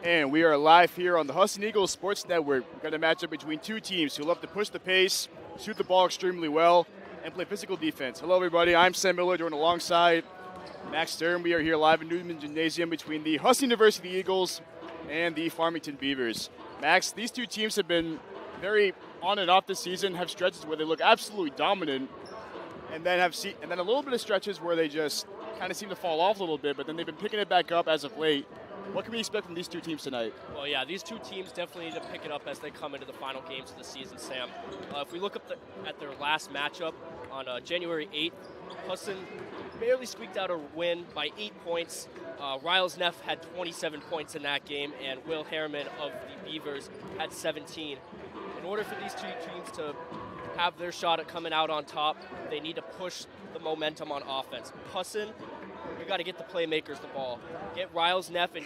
And we are live here on the Husson Eagles Sports Network. We've got a matchup between two teams who love to push the pace, shoot the ball extremely well, and play physical defense. Hello, everybody. I'm Sam Miller, joined alongside Max Stern. We are here live in Newman Gymnasium between the Husson University Eagles and the Farmington Beavers. Max, these two teams have been very on and off this season, have stretches where they look absolutely dominant, and then a little bit of stretches where they just kind of seem to fall off a little bit, but then they've been picking it back up as of late. What can we expect from these two teams tonight? Well, yeah, these two teams definitely need to pick it up as they come into the final games of the season, Sam. If we look at their last matchup on January 8th, Husson barely squeaked out a win by 8 points. Riles Neff had 27 points in that game, and Will Harriman of the Beavers had 17. In order for these two teams to have their shot at coming out on top, they need to push the momentum on offense. Husson, you got to get the playmakers the ball. Get Riles Neff and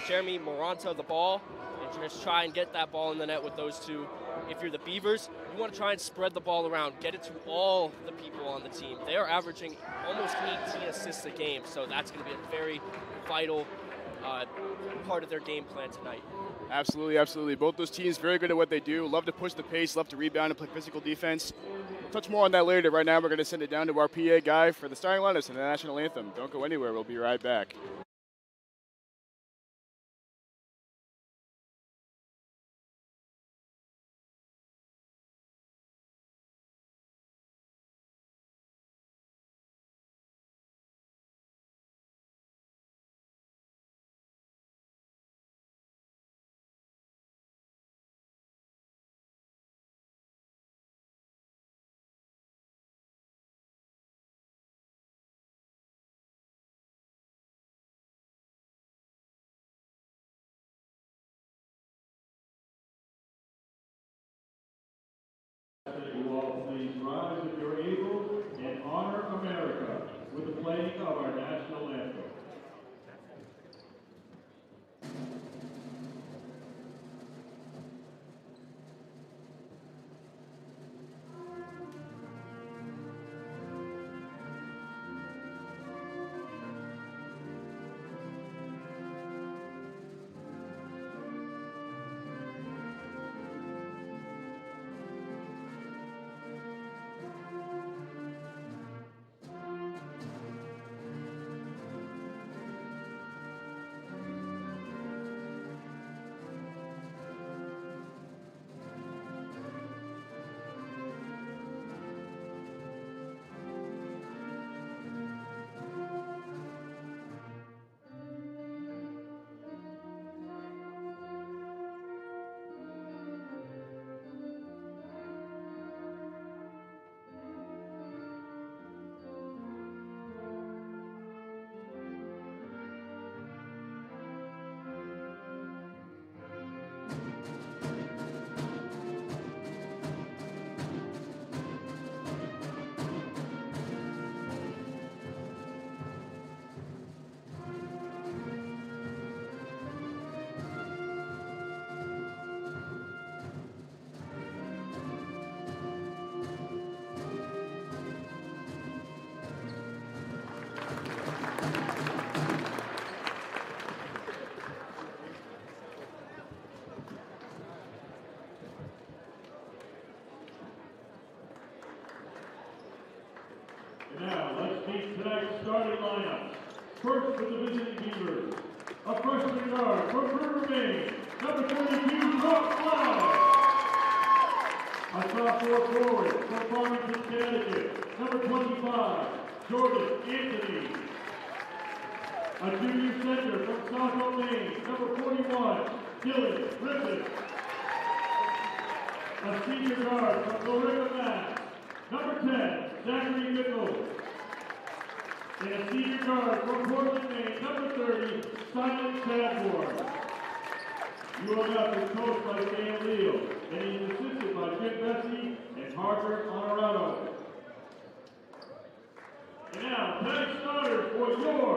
Jeremy Moranta the ball, and just try and get that ball in the net with those two. If you're the Beavers, you want to try and spread the ball around, get it to all the people on the team. They are averaging almost 18 assists a game, so that's going to be a very vital part of their game plan tonight. Absolutely, absolutely. Both those teams very good at what they do. Love to push the pace, love to rebound and play physical defense. We'll touch more on that later. Right now, we're going to send it down to our PA guy for the starting lineups and the national anthem. Don't go anywhere. We'll be right back. You all please rise if you're able and honor America with the playing of our national anthem. Now, let's meet tonight's starting lineup. First for the visiting Beavers, a freshman guard from Pregame, number 22, Brock Fly. A sophomore forward from Farmington, Connecticut, number 25, Jordan Anthony. A junior center from Saco, Maine, number 41, Dylan Griffin. A senior guard from Florida, Mass, number 10, Zachary Mickle. And a senior guard from Portland, Maine, number 30, Simon Chadbourne. You are about to coached by Dan Leal, and he is assisted by Jim Bessie and Parker Honorado. And now, tonight's starters for your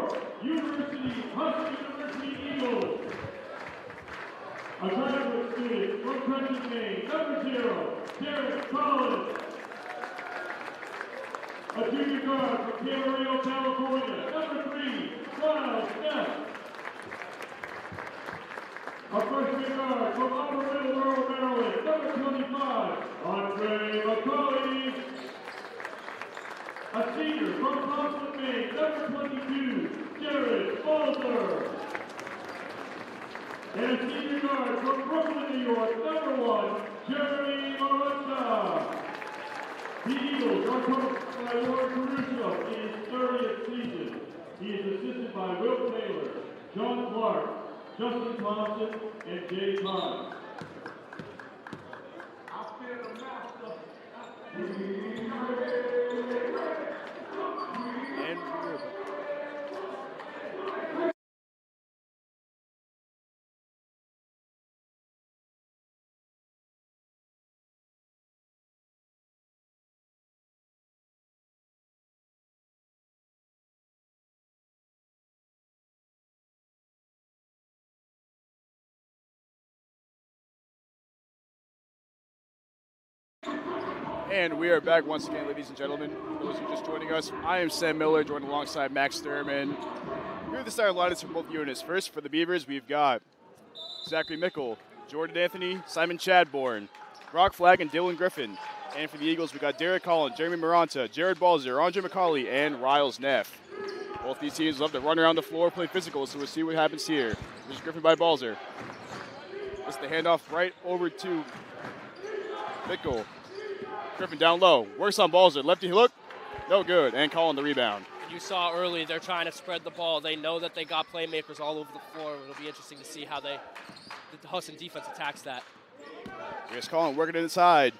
Husson University Eagles. A graduate student from Pregame, Maine, number 0, Derek Collins. A junior guard from Camarillo, California, number 3, Riles Neff. A freshman guard from Upper Middleborough, Maryland, number 25, Andre McCauley. A senior from Husson, Maine, number 22, Jared Balzer. And a senior guard from Brooklyn, New York, number 1, Jeremy Maranta. The Eagles are coached by Warren Caruso in his 30th season. He is assisted by Will Taylor, John Clark, Justin Thompson, and Jay Pine. And we are back once again, ladies and gentlemen. For those who are just joining us, I am Sam Miller, joined alongside Max Sturman. Here are the starting lineups for both units. First, for the Beavers, we've got Zachary Mickle, Jordan Anthony, Simon Chadbourne, Brock Flagg, and Dylan Griffin. And for the Eagles, we've got Derek Collins, Jeremy Maranta, Jared Balzer, Andre McCauley, and Riles Neff. Both these teams love to run around the floor, play physical, so we'll see what happens here. There's Griffin by Balzer. Just the handoff right over to Mickle. Griffin down low, works on Balzer, lefty look, no good, and calling the rebound. You saw early they're trying to spread the ball. They know that they got playmakers all over the floor. It'll be interesting to see how the Husson defense attacks that. Here's Collin working inside.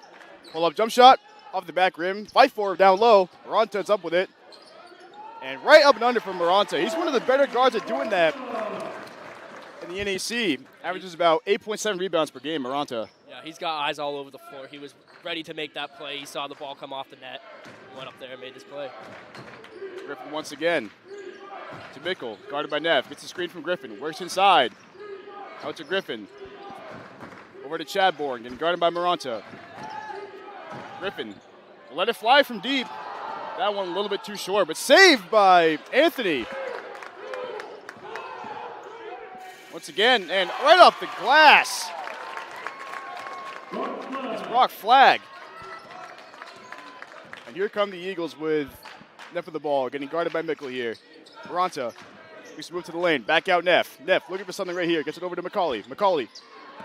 Pull-up jump shot off the back rim. Fight for it down low. Maranta's up with it. And right up and under from Maranta. He's one of the better guards at doing that in the NAC. Averages about 8.7 rebounds per game, Maranta. Yeah, he's got eyes all over the floor. He was ready to make that play. He saw the ball come off the net. Went up there and made this play. Griffin once again to Mickle, guarded by Neff. Gets the screen from Griffin. Works inside. Out to Griffin. Over to Chadbourne, getting guarded by Maranta. Griffin let it fly from deep. That one a little bit too short, but saved by Anthony. Once again, and right off the glass. It's Brock Flagg. And here come the Eagles with Neff of the ball, getting guarded by Mickle here. Maranta used to move to the lane, back out Neff. Neff looking for something right here, gets it over to McCauley. McCauley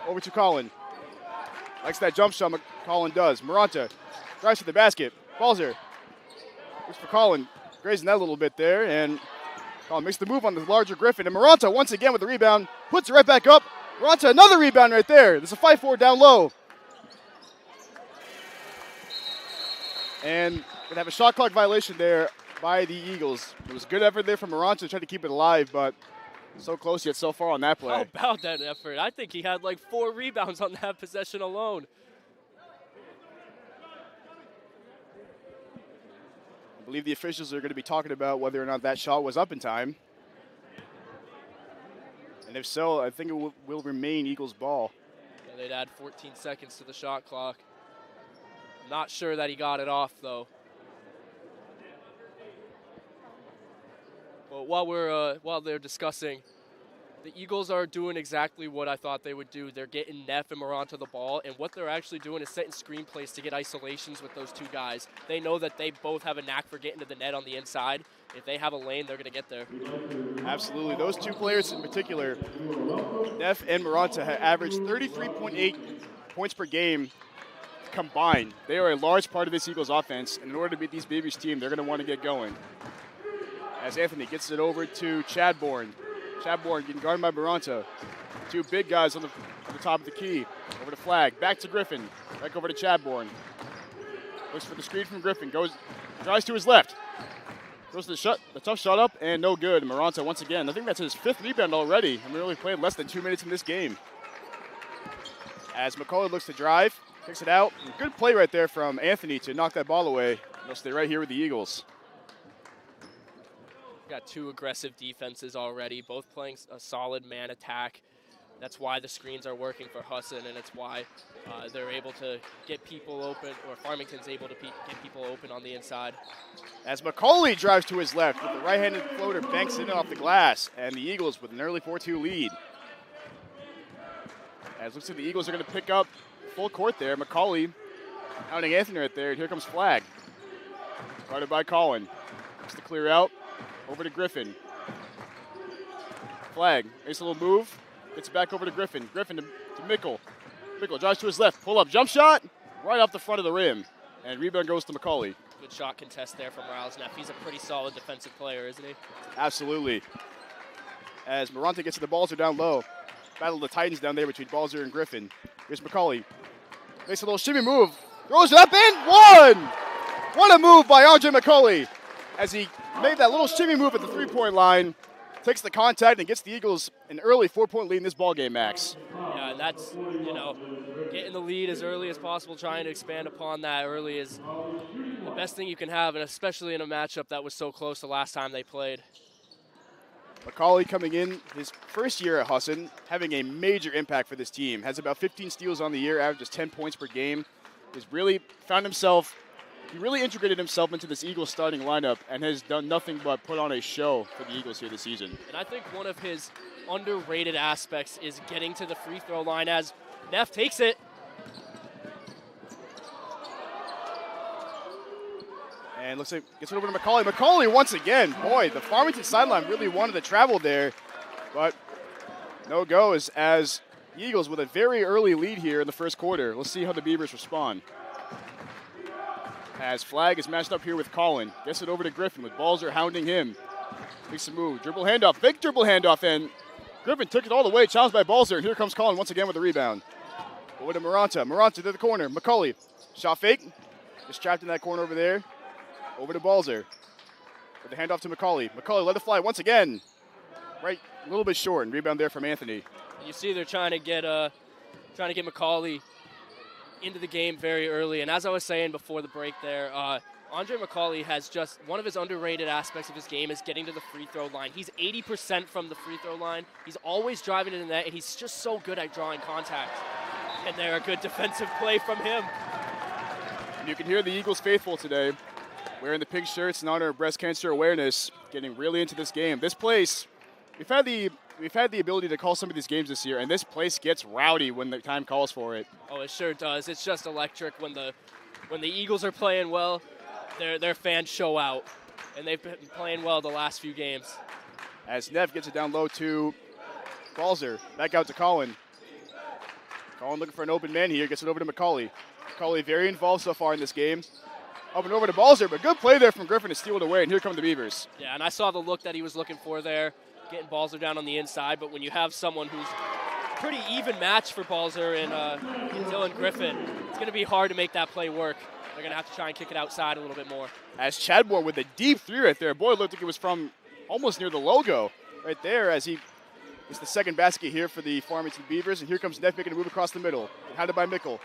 over to Collin. Likes that jump shot Collin does. Maranta drives to the basket. Balzer looks for Collin, grazing that a little bit there, and Collin makes the move on the larger Griffin. And Maranta once again with the rebound, puts it right back up. Maranta another rebound right there. There's a 5-4 down low. And going to have a shot clock violation there by the Eagles. It was a good effort there from Maranta to try to keep it alive, but so close yet so far on that play. How about that effort? I think he had like 4 rebounds on that possession alone. I believe the officials are going to be talking about whether or not that shot was up in time. And if so, I think it will remain Eagles ball. Yeah, they'd add 14 seconds to the shot clock. Not sure that he got it off, though. But while they're discussing, the Eagles are doing exactly what I thought they would do. They're getting Neff and Maranta the ball, and what they're actually doing is setting screen plays to get isolations with those two guys. They know that they both have a knack for getting to the net on the inside. If they have a lane, they're going to get there. Absolutely. Those two players in particular, Neff and Maranta, have averaged 33.8 points per game combined. They are a large part of this Eagles offense, and in order to beat these Beavers team, they're going to want to get going. As Anthony gets it over to Chadbourne. Chadbourne getting guarded by Maranta. Two big guys on the top of the key. Over to Flagg. Back to Griffin. Back over to Chadbourne. Looks for the screen from Griffin. Drives to his left. Throws the tough shot up, and no good. Maranta once again. I think that's his 5th rebound already. And we only played less than 2 minutes in this game. As McCauley looks to drive. Kicks it out. Good play right there from Anthony to knock that ball away. They'll stay right here with the Eagles. Got 2 aggressive defenses already, both playing a solid man attack. That's why the screens are working for Husson, and it's why they're able to get people open, or Farmington's able to get people open on the inside. As McCauley drives to his left with the right-handed floater, banks in off the glass, and the Eagles with an early 4-2 lead. As looks like the Eagles are going to pick up full court there. McCauley hounding Anthony right there. And here comes Flag. Guarded by Colin. Looks to clear out. Over to Griffin. Flag makes a little move. Gets it back over to Griffin. Griffin to Mickle. Mickle drives to his left. Pull up jump shot. Right off the front of the rim. And rebound goes to McCauley. Good shot contest there from Riles Neff. He's a pretty solid defensive player, isn't he? Absolutely. As Morante gets to the Balzer down low. Battle of the Titans down there between Balzer and Griffin. Here's McCauley. Makes a little shimmy move. Throws it up in. One! What a move by Andre McCauley. As he made that little shimmy move at the three-point line. Takes the contact and gets the Eagles an early 4-point lead in this ballgame, Max. Yeah, and that's, getting the lead as early as possible, trying to expand upon that early is the best thing you can have, and especially in a matchup that was so close the last time they played. McCauley coming in his first year at Husson, having a major impact for this team. Has about 15 steals on the year, averages 10 points per game. He's really found himself, he really integrated himself into this Eagles starting lineup and has done nothing but put on a show for the Eagles here this season. And I think one of his underrated aspects is getting to the free throw line as Neff takes it. And looks like gets it over to McCauley. McCauley once again. Boy, the Farmington sideline really wanted to travel there, but no goes as the Eagles with a very early lead here in the first quarter. Let's see how the Beavers respond. As Flag is matched up here with Colin. Gets it over to Griffin with Balzer hounding him. Makes a move. Dribble handoff. Big dribble handoff. And Griffin took it all the way. Challenged by Balzer. And here comes Colin once again with the rebound. Over to Moranta. Moranta to the corner. McCauley. Shot fake. Just trapped in that corner over there. Over to Balzer. With the handoff to McCauley. McCauley let it fly once again. Right, a little bit short. And rebound there from Anthony. You see they're trying to get McCauley into the game very early. And as I was saying before the break there, Andre McCauley has just one of his underrated aspects of his game is getting to the free throw line. He's 80% from the free throw line. He's always driving in the net, and he's just so good at drawing contact. And there, a good defensive play from him. And you can hear the Eagles faithful today, wearing the pink shirts in honor of breast cancer awareness, getting really into this game. This place, we've had the ability to call some of these games this year, and this place gets rowdy when the time calls for it. Oh, it sure does. It's just electric when the Eagles are playing well. Their fans show out, and they've been playing well the last few games. As Neff gets it down low to Balzer, back out to Colin. Colin looking for an open man here, gets it over to McCauley. McCauley very involved so far in this game. Up and over to Balzer, but good play there from Griffin to steal it away, and here come the Beavers. Yeah, and I saw the look that he was looking for there, getting Balzer down on the inside, but when you have someone who's pretty even match for Balzer and Dylan Griffin, it's going to be hard to make that play work. They're going to have to try and kick it outside a little bit more. As Chadmore with a deep three right there. Boy, it looked like it was from almost near the logo right there as it's the second basket here for the Farmington Beavers. And here comes Neff making a move across the middle. Handed by Mickle.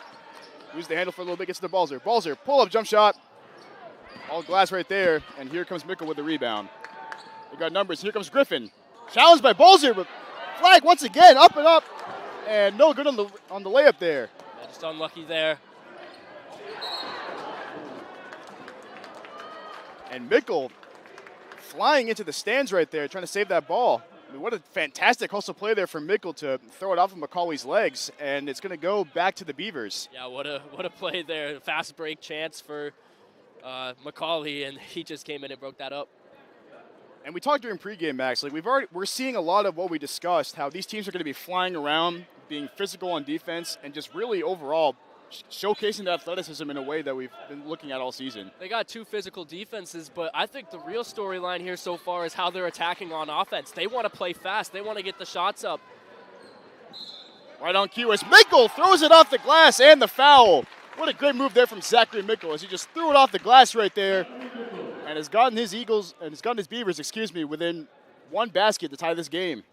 Moves the handle for a little bit, gets to Balzer. Balzer, pull-up jump shot. All glass right there. And here comes Mickle with the rebound. They got numbers. Here comes Griffin. Challenged by Balzer, but Flag once again, up and up. And no good on the layup there. Yeah, just unlucky there. And Mickle flying into the stands right there, trying to save that ball. I mean, what a fantastic hustle play there from Mickle to throw it off of McCauley's legs, and it's going to go back to the Beavers. Yeah, what a play there. Fast break chance for McCauley, and he just came in and broke that up. And we talked during pregame, Max. Like we're seeing a lot of what we discussed, how these teams are going to be flying around, being physical on defense, and just really overall showcasing the athleticism in a way that we've been looking at all season. They got two physical defenses, but I think the real storyline here so far is how they're attacking on offense. They want to play fast. They want to get the shots up. Right on cue as Mickle throws it off the glass and the foul. What a great move there from Zachary Mickle as he just threw it off the glass right there and has gotten his Beavers, within one basket to tie this game.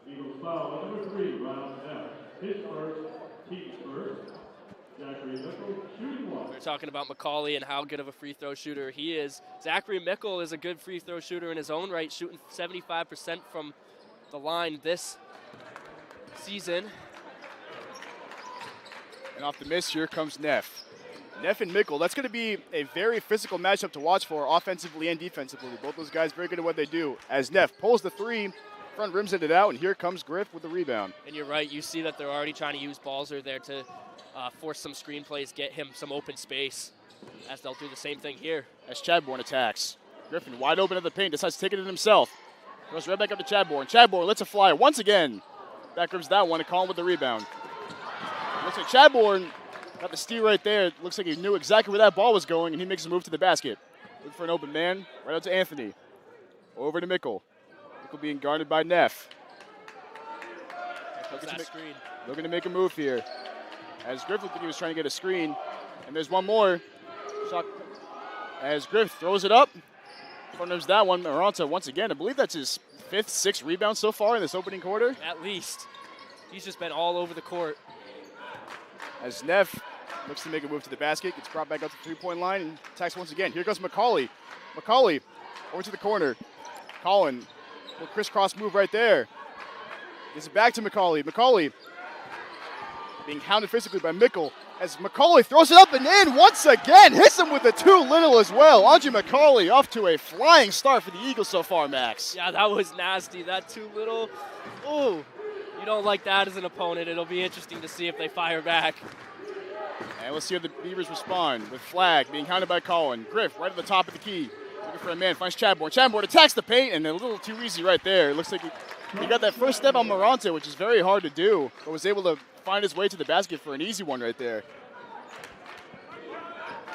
Eagles foul number 3, Riles Neff. His first, team's first. Zachary Mickle, shooting one. We're talking about McCauley and how good of a free throw shooter he is. Zachary Mickle is a good free throw shooter in his own right, shooting 75% from the line this season. And off the miss, here comes Neff. Neff and Mickle, that's going to be a very physical matchup to watch for offensively and defensively. Both those guys very good at what they do. As Neff pulls the three, front rims it out, and here comes Griff with the rebound. And you're right. You see that they're already trying to use Balzer there to force some screen plays, get him some open space, as they'll do the same thing here. As Chadbourne attacks. Griffin wide open at the paint, decides to take it in himself. Goes right back up to Chadbourne. Chadbourne lets it fly once again. Back ribs that one, and Colin with the rebound. Looks like Chadbourne got the steal right there. Looks like he knew exactly where that ball was going, and he makes a move to the basket. Looking for an open man, right out to Anthony. Over to Mickle. Mickle being guarded by Neff. Looking to make a move here. As Griff looked like he was trying to get a screen. And there's one more. Shot as Griff throws it up. Front rims that one. Maranta once again. I believe that's his 5th, 6th rebound so far in this opening quarter. At least. He's just been all over the court. As Neff looks to make a move to the basket, gets brought back up to the 3-point line and attacks once again. Here goes McCauley. McCauley over to the corner. Colin, little crisscross move right there. Gives it back to McCauley. McCauley being hounded physically by Mickle. As McCauley throws it up and in once again, hits him with the too little as well. Andre McCauley off to a flying start for the Eagles so far, Max. Yeah, that was nasty. That too little. Ooh, you don't like that as an opponent. It'll be interesting to see if they fire back. And we'll see how the Beavers respond with Flag being hounded by Colin. Griff right at the top of the key. Looking for a man, finds Chadbourne. Chadbourne attacks the paint, and a little too easy right there. It looks like he got that first step on Maranta, which is very hard to do, but was able to find his way to the basket for an easy one right there.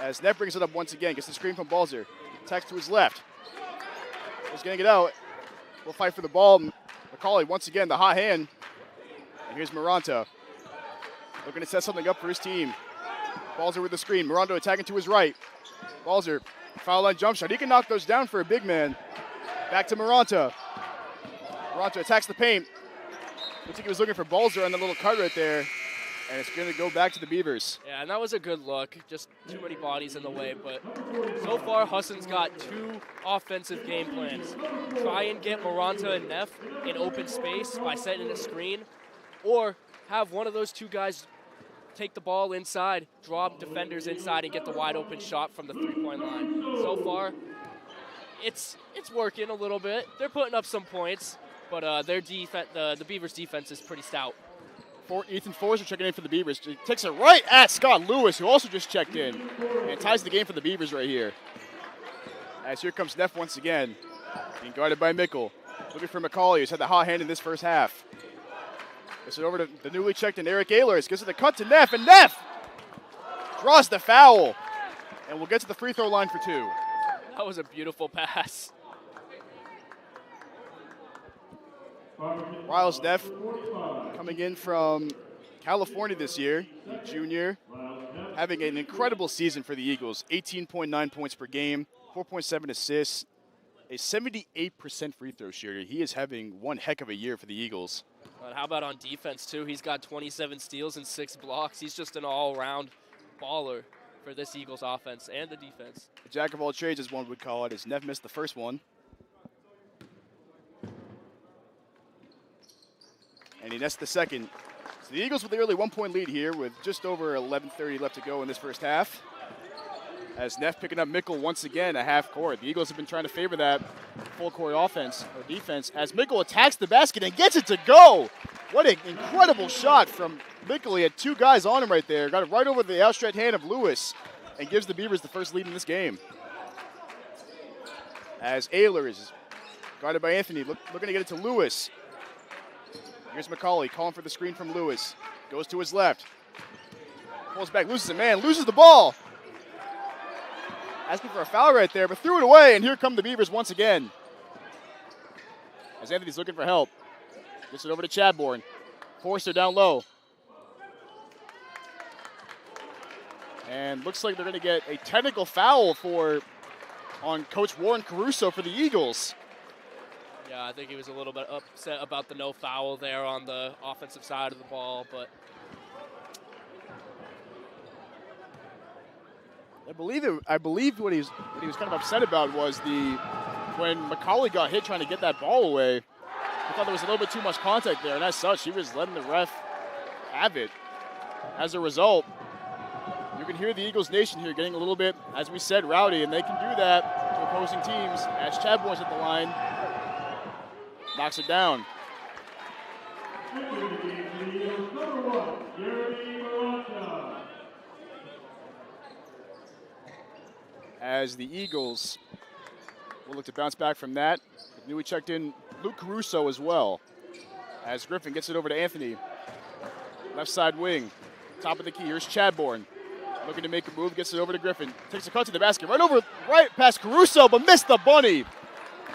As Neff brings it up once again, gets the screen from Balzer. Attacks to his left. He's getting it out. We'll fight for the ball. McCauley once again, the hot hand. And here's Maranta. Looking to set something up for his team. Balzer with the screen. Maranta attacking to his right. Balzer, foul line jump shot. He can knock those down for a big man. Back to Maranta. Maranta attacks the paint. Looks like he was looking for Balzer on the little cut right there. And it's going to go back to the Beavers. Yeah, and that was a good look. Just too many bodies in the way. But so far, Husson's got 2 offensive game plans. Try and get Maranta and Neff in open space by setting a screen, or have one of those 2 guys take the ball inside, draw defenders inside, and get the wide open shot from the 3-point line. So far, it's working a little bit. They're putting up some points, but their the Beavers' defense is pretty stout. Ethan Forster checking in for the Beavers. He takes it right at Scott Lewis, who also just checked in, and ties the game for the Beavers right here. As here comes Neff once again, being guarded by Mickle. Looking for McCauley, who's had the hot hand in this first half. Gets it over to the newly checked in Eric Ehlers. Gives it the cut to Neff, and Neff draws the foul. And we'll get to the free throw line for 2. That was a beautiful pass. Riles Neff coming in from California this year, junior, having an incredible season for the Eagles. 18.9 points per game, 4.7 assists, a 78% free throw shooter. He is having one heck of a year for the Eagles. But how about on defense, too? He's got 27 steals and 6 blocks. He's just an all-around baller for this Eagles offense and the defense. A jack of all trades, as one would call it, as Neff missed the first one. And he nests the second. So the Eagles with the early 1-point lead here with just over 11:30 left to go in this first half. As Neff picking up Mickle once again, a half court. The Eagles have been trying to favor that full court offense or defense as Mickle attacks the basket and gets it to go. What an incredible shot from Mickle. He had 2 guys on him right there. Got it right over the outstretched hand of Lewis and gives the Beavers the first lead in this game. As Ehlers is guarded by Anthony, looking to get it to Lewis. Here's McCauley calling for the screen from Lewis. Goes to his left. Pulls back, loses a man, loses the ball. Asking for a foul right there, but threw it away, and here come the Beavers once again. As Anthony's looking for help. Gets it over to Chadbourne. Forster down low. And looks like they're going to get a technical foul on Coach Warren Caruso for the Eagles. Yeah, I think he was a little bit upset about the no foul there on the offensive side of the ball, but I believe what he was kind of upset about was when McCauley got hit trying to get that ball away. I thought there was a little bit too much contact there, and as such, he was letting the ref have it. As a result, you can hear the Eagles Nation here getting a little bit, as we said, rowdy, and they can do that to opposing teams as Chadbourne's at the line. knocks it down. Entering the game for the Eagles, number 1, Jeremy Maranta. As the Eagles will look to bounce back from that. Newly checked in Luke Caruso as well. As Griffin gets it over to Anthony. Left side wing. Top of the key. Here's Chadbourne. Looking to make a move. Gets it over to Griffin. Takes a cut to the basket. Right past Caruso, but missed the bunny.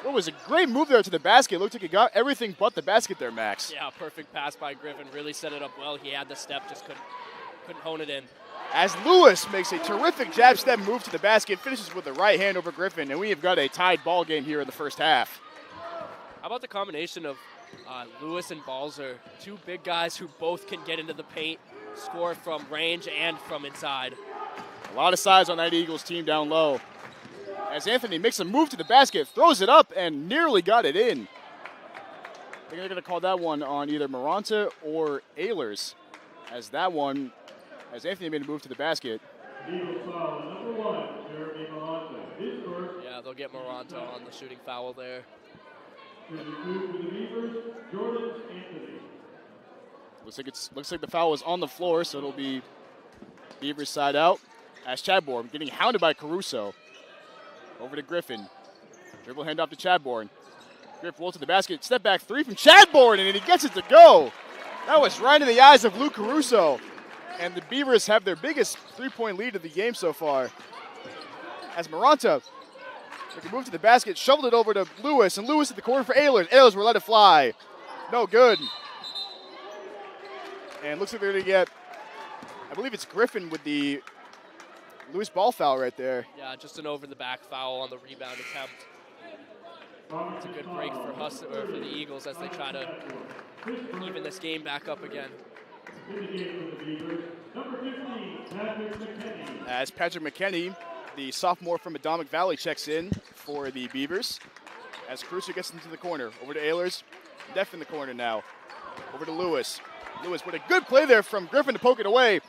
It was a great move there to the basket. Looked like he got everything but the basket there, Max. Yeah, perfect pass by Griffin. Really set it up well. He had the step, just couldn't hone it in. As Lewis makes a terrific jab step move to the basket, finishes with the right hand over Griffin, and we have got a tied ball game here in the first half. How about the combination of Lewis and Balzer, two big guys who both can get into the paint, score from range and from inside. A lot of size on that Eagles team down low. As Anthony makes a move to the basket, throws it up, and nearly got it in. I think they're going to call that one on either Maranta or Ehlers, as Anthony made a move to the basket. Eagles foul, number 1, Jeremy Maranta. His first. Yeah, they'll get Maranta on the shooting foul there. Is removed for the Beavers, Jordan Anthony. Looks like the foul was on the floor, so it'll be Beavers side out. As Chadbourne getting hounded by Caruso. Over to Griffin. Dribble hand off to Chadbourne. Griff rolls to the basket. Step back three from Chadbourne, and he gets it to go. That was right in the eyes of Luke Caruso. And the Beavers have their biggest three-point lead of the game so far. As Maranta took a move to the basket, shoveled it over to Lewis, and Lewis at the corner for Ehlers. Ehlers will let it fly. No good. And looks like they're going to get, I believe it's Griffin with the loose ball foul right there. Yeah, just an over-the-back foul on the rebound attempt. It's a good break for Husson, or for the Eagles as they try to even this game back up again. In the game for the Beavers, number 15, Patrick McKinney. As Patrick McKinney, the sophomore from Atomic Valley, checks in for the Beavers. As Caruso gets into the corner. Over to Ehlers. Def in the corner now. Over to Lewis. Lewis with a good play there from Griffin to poke it away.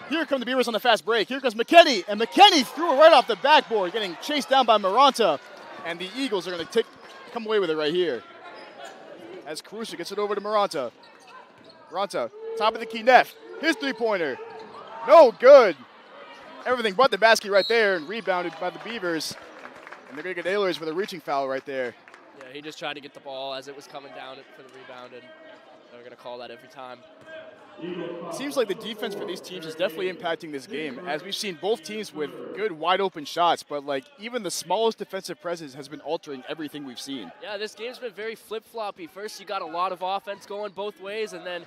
Here come the Beavers on the fast break. Here comes McKinney, and McKinney threw it right off the backboard, getting chased down by Maranta. And the Eagles are going to come away with it right here. As Caruso gets it over to Maranta. Maranta, top of the key, Neff. His three-pointer. No good. Everything but the basket right there, and rebounded by the Beavers. And they're going to get Ehlers with a reaching foul right there. Yeah, he just tried to get the ball as it was coming down for the rebound, and they're going to call that every time. It seems like the defense for these teams is definitely impacting this game, as we've seen both teams with good wide open shots, but like even the smallest defensive presence has been altering everything we've seen. Yeah, this game's been very flip-floppy. First you got a lot of offense going both ways, and then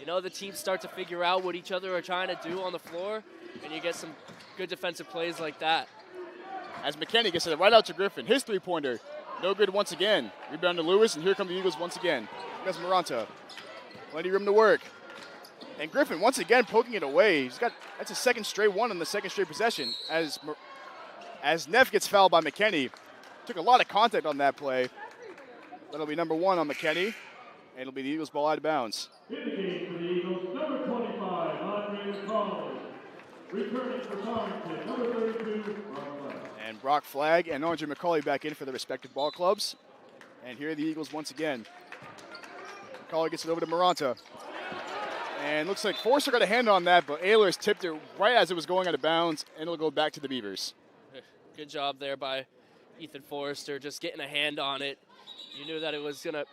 the teams start to figure out what each other are trying to do on the floor, and you get some good defensive plays like that. As McKinney gets it right out to Griffin, his three-pointer, no good once again. Rebound to Lewis, and here come the Eagles once again. Here's Maranta, plenty of room to work. And Griffin once again poking it away. That's a second straight one on the second straight possession. As Neff gets fouled by McKinney, took a lot of contact on that play. That'll be number 1 on McKinney, and it'll be the Eagles ball out of bounds. In the game for the Eagles, number 25, Andre McCauley. Returning for Farmington, number 32, Brock Flagg. And Brock Flagg and Andre McCauley back in for the respective ball clubs. And here are the Eagles once again. McCauley gets it over to Maranta. And looks like Forster got a hand on that, but Ehlers tipped it right as it was going out of bounds, and it'll go back to the Beavers. Good job there by Ethan Forrester, just getting a hand on it. You knew that it was going to...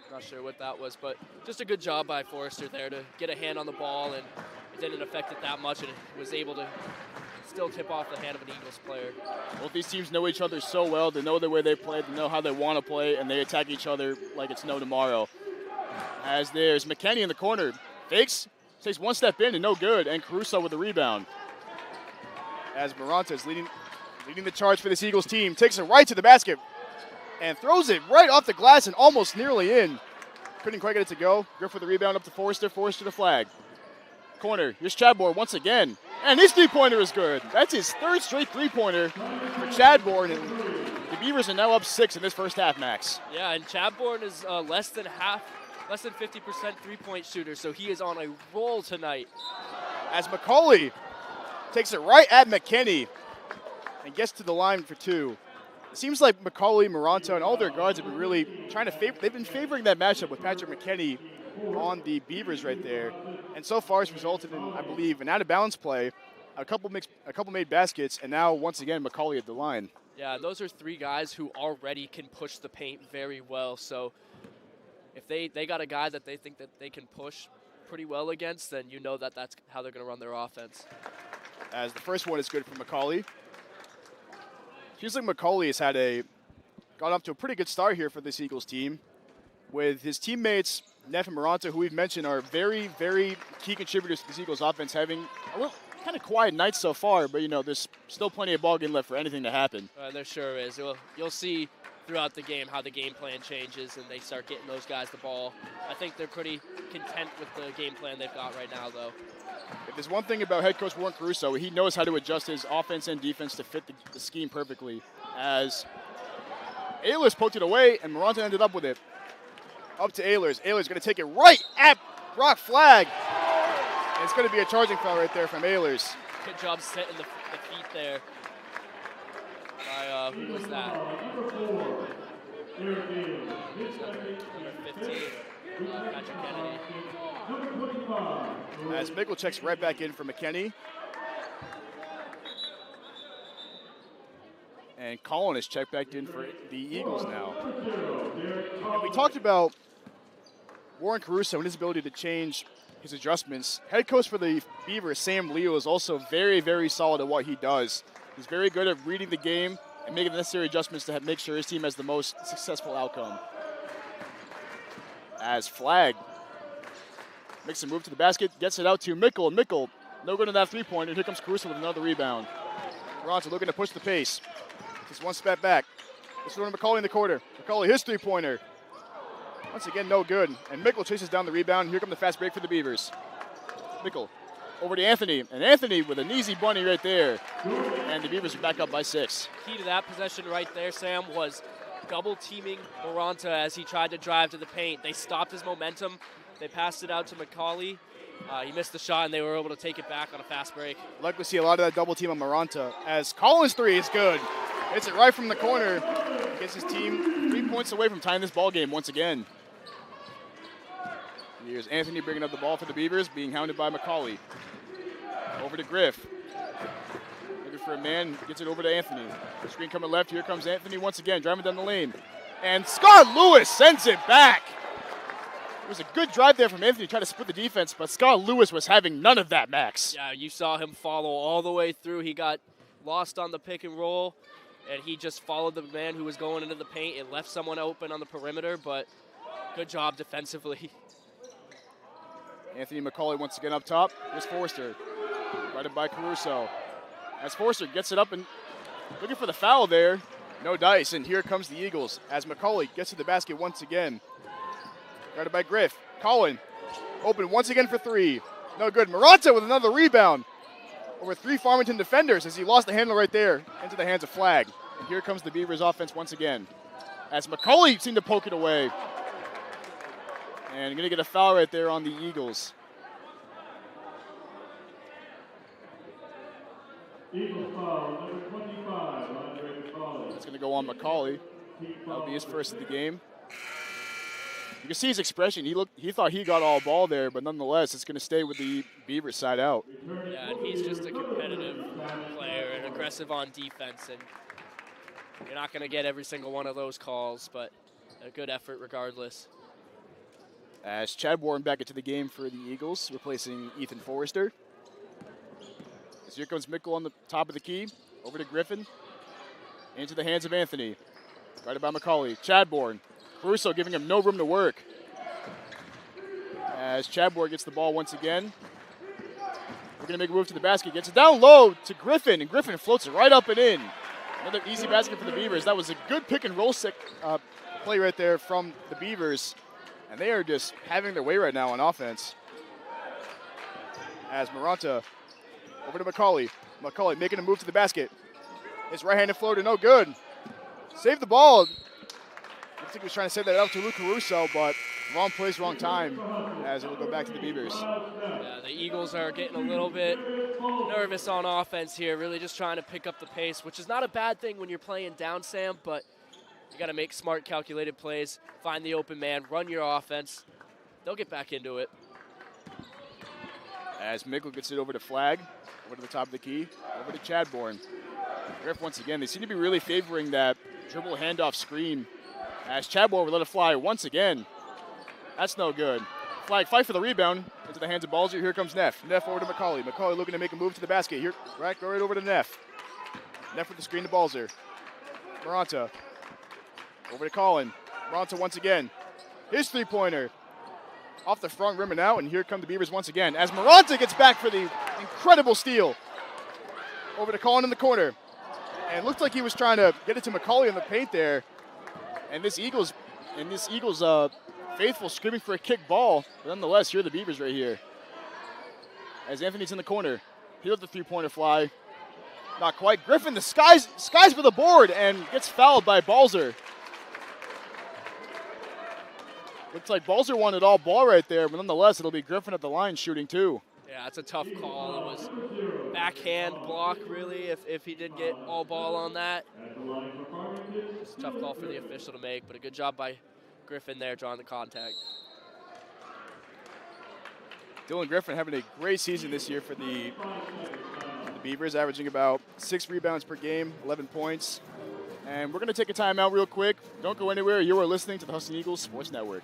Not sure what that was, but just a good job by Forrester there to get a hand on the ball, and it didn't affect it that much, and it was able to still tip off the hand of an Eagles player. Both these teams know each other so well. They know the way they play. They know how they want to play, and they attack each other like it's no tomorrow. As there's McKinney in the corner. Fakes, takes one step in and no good, and Caruso with the rebound. As Maranta is leading the charge for this Eagles team. Takes it right to the basket and throws it right off the glass and almost nearly in. Couldn't quite get it to go. Griff with the rebound up to Forrester. Forrester to Flagg. Corner, here's Chadbourne once again. And his three-pointer is good. That's his third straight three-pointer for Chadbourne. And the Beavers are now up 6 in this first half, Max. Yeah, and Chadbourne is less than 50% three-point shooter, so he is on a roll tonight. As McCauley takes it right at McKinney. and gets to the line for 2. It seems like McCauley, Maranta, and all their guards have been really trying to favor. They've been favoring that matchup with Patrick McKinney on the Beavers right there, and so far it's resulted in, I believe, an out-of-bounds play, a couple made baskets, and now once again McCauley at the line. Yeah, those are 3 guys who already can push the paint very well. So if they got a guy that they think that they can push pretty well against, then you know that that's how they're going to run their offense. As the first one is good for McCauley. Seems like McCauley has got off to a pretty good start here for this Eagles team, with his teammates Neff and Maranta, who we've mentioned are very, very key contributors to this Eagles offense, having a little kind of quiet nights so far, but there's still plenty of ball game left for anything to happen. There sure is. You'll see throughout the game how the game plan changes and they start getting those guys the ball. I think they're pretty content with the game plan they've got right now, though. If there's one thing about head coach Warren Caruso, he knows how to adjust his offense and defense to fit the scheme perfectly. As Ehlers poked it away and Maranta ended up with it. Up to Ehlers. Ehlers going to take it right at Brock Flagg. And it's going to be a charging foul right there from Ehlers. Good job setting the feet there. By, who was that? Number 15, Patrick Kennedy. As Mickle checks right back in for McKinney. And Colin is checked back in for the Eagles now. And we talked about Warren Caruso and his ability to change his adjustments. Head coach for the Beavers, Sam Leo, is also very, very solid at what he does. He's very good at reading the game and making the necessary adjustments to make sure his team has the most successful outcome. As Flagg makes a move to the basket, gets it out to Mickle. Mickle, no good on that three-pointer. Here comes Caruso with another rebound. Toronto looking to push the pace. Just one step back. This is McCauley in the quarter. McCauley, his three-pointer. Once again, no good. And Mickle chases down the rebound. Here comes the fast break for the Beavers. Mickle over to Anthony. And Anthony with an easy bunny right there. And the Beavers are back up by 6. Key to that possession right there, Sam, was double-teaming Maranta as he tried to drive to the paint. They stopped his momentum. They passed it out to McCauley. He missed the shot, and they were able to take it back on a fast break. I'd like to see a lot of that double team on Maranta. As Collins' three is good. Hits it right from the corner. Gets his team 3 points away from tying this ball game once again. Here's Anthony bringing up the ball for the Beavers, being hounded by McCauley. Over to Griff. Looking for a man, gets it over to Anthony. Screen coming left, here comes Anthony once again, driving down the lane. And Scott Lewis sends it back. It was a good drive there from Anthony to try to split the defense, but Scott Lewis was having none of that, Max. Yeah, you saw him follow all the way through. He got lost on the pick and roll, and he just followed the man who was going into the paint. It left someone open on the perimeter, but good job defensively. Anthony McCauley once again up top. Here's Forster, guarded by Caruso. As Forster gets it up and looking for the foul there. No dice, and here comes the Eagles as McCauley gets to the basket once again. Guarded by Griff. Colin, open once again for 3. No good. Maranta with another rebound over 3 Farmington defenders as he lost the handle right there into the hands of Flagg. And here comes the Beavers offense once again. As McCauley seemed to poke it away. And going to get a foul right there on the Eagles. Eagles foul, number 25, Andre McCauley. That's going to go on McCauley. That'll be his first of the game. You can see his expression. He thought he got all ball there, but nonetheless, it's going to stay with the Beavers side out. Yeah, and he's just a competitive player and aggressive on defense, and you're not going to get every single one of those calls, but a good effort regardless. As Chad Warren back into the game for the Eagles, replacing Ethan Forrester. As here comes Mickle on the top of the key, over to Griffin, into the hands of Anthony. Guarded by McCauley. Chadbourne. Caruso giving him no room to work. As Chadbourne gets the ball once again. We're going to make a move to the basket. Gets it down low to Griffin, and Griffin floats it right up and in. Another easy basket for the Beavers. That was a good pick and roll play right there from the Beavers. And they are just having their way right now on offense. As Maranta over to McCauley. McCauley making a move to the basket. His right-handed floater, no good. Saved the ball. I think he was trying to save that up to Luke Caruso, but Wrong place, wrong time, as it will go back to the Beavers. Yeah, the Eagles are getting a little bit nervous on offense here, really just trying to pick up the pace, which is not a bad thing when you're playing down, Sam, but you got to make smart, calculated plays, find the open man, run your offense. They'll get back into it. As Mickle gets it over to Flag, over to the top of the key, over to Chadbourne. Griff once again, they seem to be really favoring that dribble handoff screen as Chadbourne will let it fly once again. That's no good. Flag fight for the rebound into the hands of Balzer. Here comes Neff. Neff over to McCauley. McCauley looking to make a move to the basket. Here, right over to Neff. Neff with the screen to Balzer. Maranta over to Colin. Maranta once again. His three-pointer. Off the front rim and out, and here come the Beavers once again. As Maranta gets back for the incredible steal. Over to Colin in the corner. And it looked like he was trying to get it to McCauley in the paint there. And this Eagles faithful screaming for a kick ball. But nonetheless, here are the Beavers right here. As Anthony's in the corner. He let the three-pointer fly. Not quite. Griffin, the skies for the board and gets fouled by Balzer. Looks like Balzer wanted all ball right there, but nonetheless, it'll be Griffin at the line shooting too. Yeah, it's a tough call. It was backhand block, really, if he did get all ball on that. It's a tough call for the official to make, but a good job by Griffin there drawing the contact. Dylan Griffin having a great season this year for the Beavers, averaging about 6 rebounds per game, 11 points. And we're going to take a timeout real quick. Don't go anywhere. You are listening to the Husson Eagles Sports Network.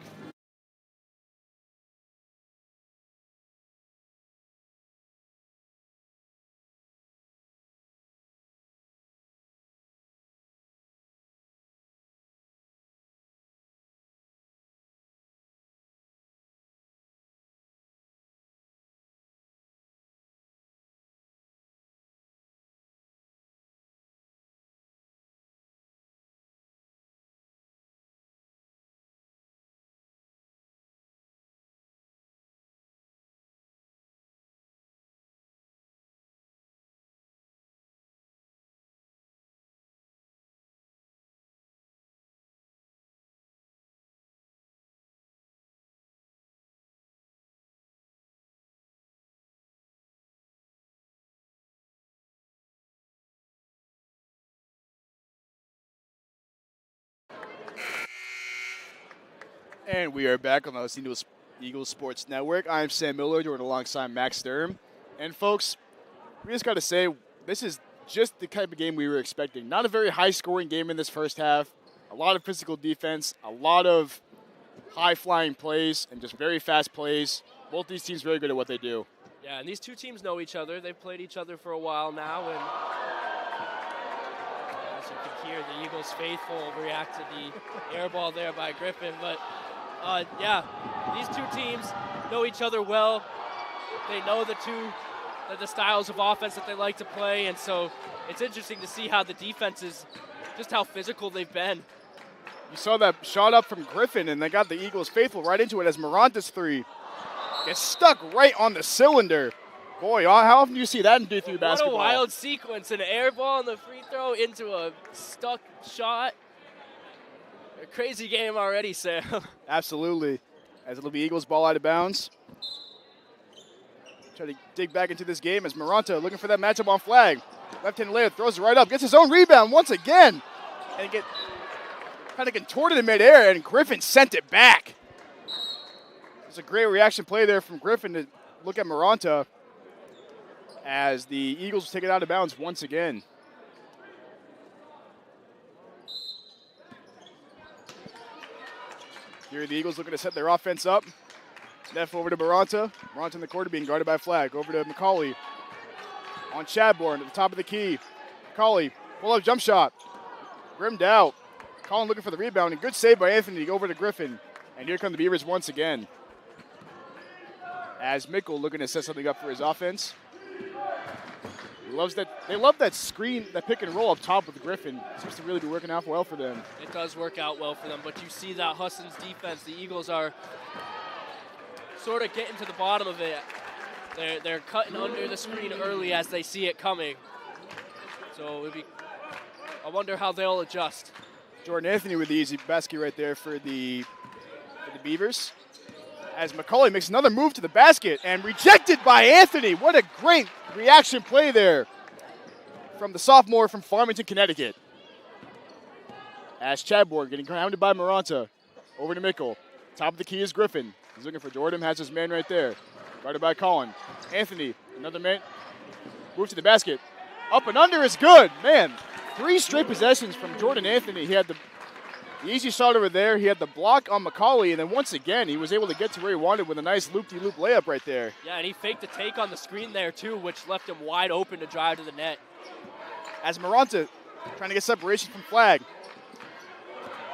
And we are back on the Husson Eagles Sports Network. I'm Sam Miller, doing alongside Max Sturm. And folks, we just got to say, this is just the type of game we were expecting. Not a very high-scoring game in this first half. A lot of physical defense, a lot of high-flying plays, and just very fast plays. Both these teams very good at what they do. Yeah, and these two teams know each other. They've played each other for a while now, and as you can hear, the Eagles faithful react to the air ball there by Griffin. But yeah, these two teams know each other well. They know the styles of offense that they like to play, and so it's interesting to see how the defenses, just how physical they've been. You saw that shot up from Griffin, and they got the Eagles faithful right into it as Maranta's three gets stuck right on the cylinder. Boy, how often do you see that in D3 basketball? What a wild sequence, an air ball on the free throw into a stuck shot. A crazy game already, Sam. Absolutely. As it'll be Eagles ball out of bounds. Try to dig back into this game as Maranta looking for that matchup on Flag. Left-handed layup, throws it right up, gets his own rebound once again. And get kind of contorted in midair, and Griffin sent it back. It's a great reaction play there from Griffin to look at Maranta as the Eagles take it out of bounds once again. Here are the Eagles looking to set their offense up. Neff over to Maranta. Maranta in the corner being guarded by Flag. Over to McCauley. On Chadbourne at the top of the key. McCauley, pull-up jump shot. Rimmed out. Colin looking for the rebound, and good save by Anthony over to Griffin. And here come the Beavers once again. As Mickle looking to set something up for his offense. They love that screen, that pick and roll up top with Griffin. It seems to really be working out well for them. It does work out well for them, but you see that Husson's defense, the Eagles are sort of getting to the bottom of it. They're cutting under the screen early as they see it coming. So I wonder how they'll adjust. Jordan Anthony with the easy basket right there for the for the Beavers. As McCauley makes another move to the basket and rejected by Anthony. What a great reaction play there from the sophomore from Farmington, Connecticut. As Chadbourne getting grounded by Maranta. Over to Mickle. Top of the key is Griffin. He's looking for Jordan, has his man right there. Guarded by Colin. Anthony, another man. Move to the basket. Up and under is good. Man, 3 straight possessions from Jordan Anthony. He had the easy shot over there. He had the block on McCauley, and then once again, he was able to get to where he wanted with a nice loop-de-loop layup right there. Yeah, and he faked the take on the screen there, too, which left him wide open to drive to the net. As Maranta trying to get separation from Flag.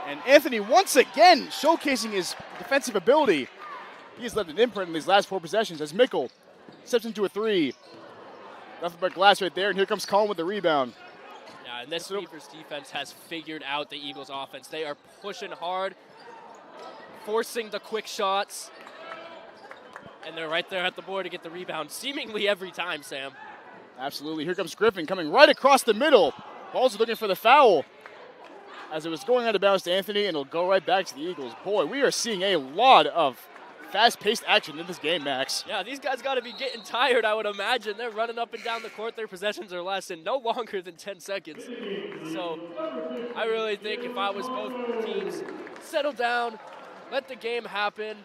And Anthony once again showcasing his defensive ability. He's left an imprint in these last 4 possessions as Mickle steps into a 3. Nothing but glass right there, and here comes Colin with the rebound. Yeah, and this Beavers defense has figured out the Eagles offense. They are pushing hard, forcing the quick shots, and they're right there at the board to get the rebound seemingly every time, Sam. Absolutely. Here comes Griffin coming right across the middle. Ball's looking for the foul as it was going out of bounds to Anthony, and it'll go right back to the Eagles. Boy, we are seeing a lot of fast-paced action in this game, Max. Yeah, these guys got to be getting tired, I would imagine. They're running up and down the court. Their possessions are lasting no longer than 10 seconds. So I really think if I was both teams, settle down, let the game happen,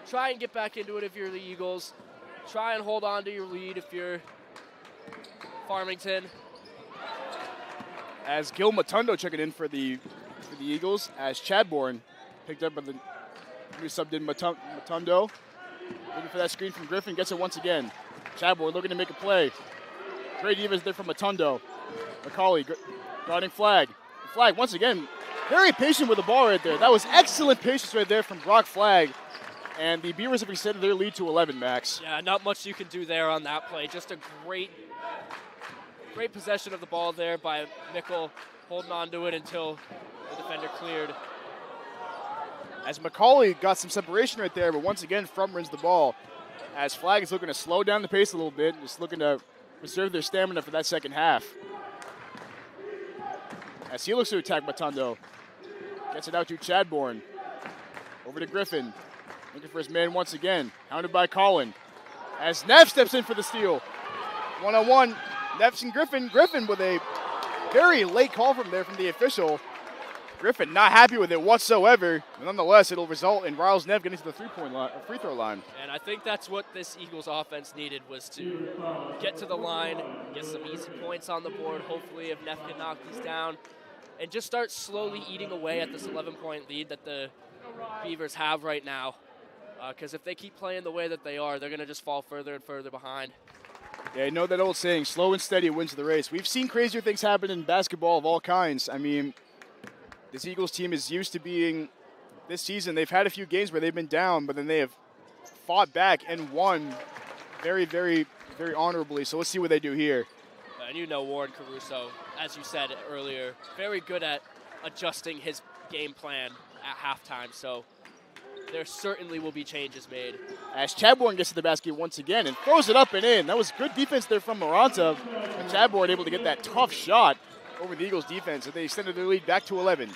try and get back into it if you're the Eagles, try and hold on to your lead if you're Farmington. As Gil Matundo checking in for the Eagles, as Chadbourne picked up by the new subbed in Matundo. Looking for that screen from Griffin, gets it once again. Chadbourne looking to make a play. Great defense there from Matundo. McCauley guarding Flag. Flag once again, very patient with the ball right there. That was excellent patience right there from Brock Flag. And the Beavers have extended their lead to 11, Max. Yeah, not much you can do there on that play. Just a great possession of the ball there by Mickle, holding on to it until the defender cleared. As McCauley got some separation right there, but once again, front runs the ball. As Flag is looking to slow down the pace a little bit, just looking to preserve their stamina for that second half. As he looks to attack Matundo. Gets it out to Chadbourne. Over to Griffin. Looking for his man once again. Hounded by Colin. As Neff steps in for the steal. One-on-one. Neff's and Griffin. Griffin with a very late call from the official. Griffin not happy with it whatsoever. But nonetheless, it'll result in Riles Neff getting to the free throw line. And I think that's what this Eagles offense needed, was to get to the line, get some easy points on the board. Hopefully, if Neff can knock these down, and just start slowly eating away at this 11-point lead that the Beavers have right now. Because if they keep playing the way that they are, they're going to just fall further and further behind. Yeah, you know that old saying, slow and steady wins the race. We've seen crazier things happen in basketball of all kinds. I mean, this Eagles team is used to being, this season, they've had a few games where they've been down, but then they have fought back and won very, very, very honorably. So let's see what they do here. And you know Warren Caruso, as you said earlier, very good at adjusting his game plan at halftime. So there certainly will be changes made. As Chadbourne gets to the basket once again and throws it up and in. That was good defense there from Maranta. And Chadbourne able to get that tough shot over the Eagles defense, and they extended their lead back to 11.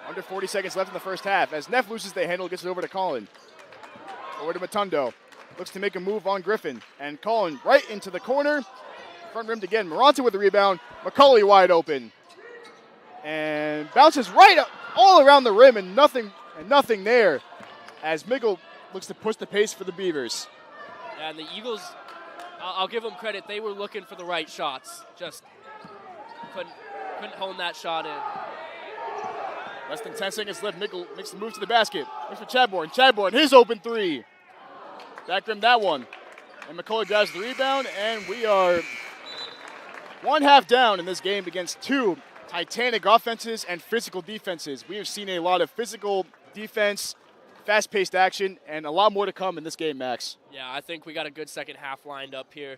Under 40 seconds left in the first half. As Neff loses the handle, gets it over to Colin. Over to Matundo. Looks to make a move on Griffin. And Colin right into the corner. Front rimmed again. Maranta with the rebound. McCauley wide open. And bounces right up, all around the rim, and nothing there. As Mickle looks to push the pace for the Beavers. And the Eagles, I'll give them credit. They were looking for the right shots. Just couldn't hone that shot in. Less than 10 seconds left. Mickle makes the move to the basket. Looks for Chadbourne. Chadbourne, his open 3. Back rim that one. And McCullough grabs the rebound, and we are one half down in this game against two titanic offenses and physical defenses. We have seen a lot of physical defense, fast-paced action, and a lot more to come in this game, Max. Yeah, I think we got a good second half lined up here.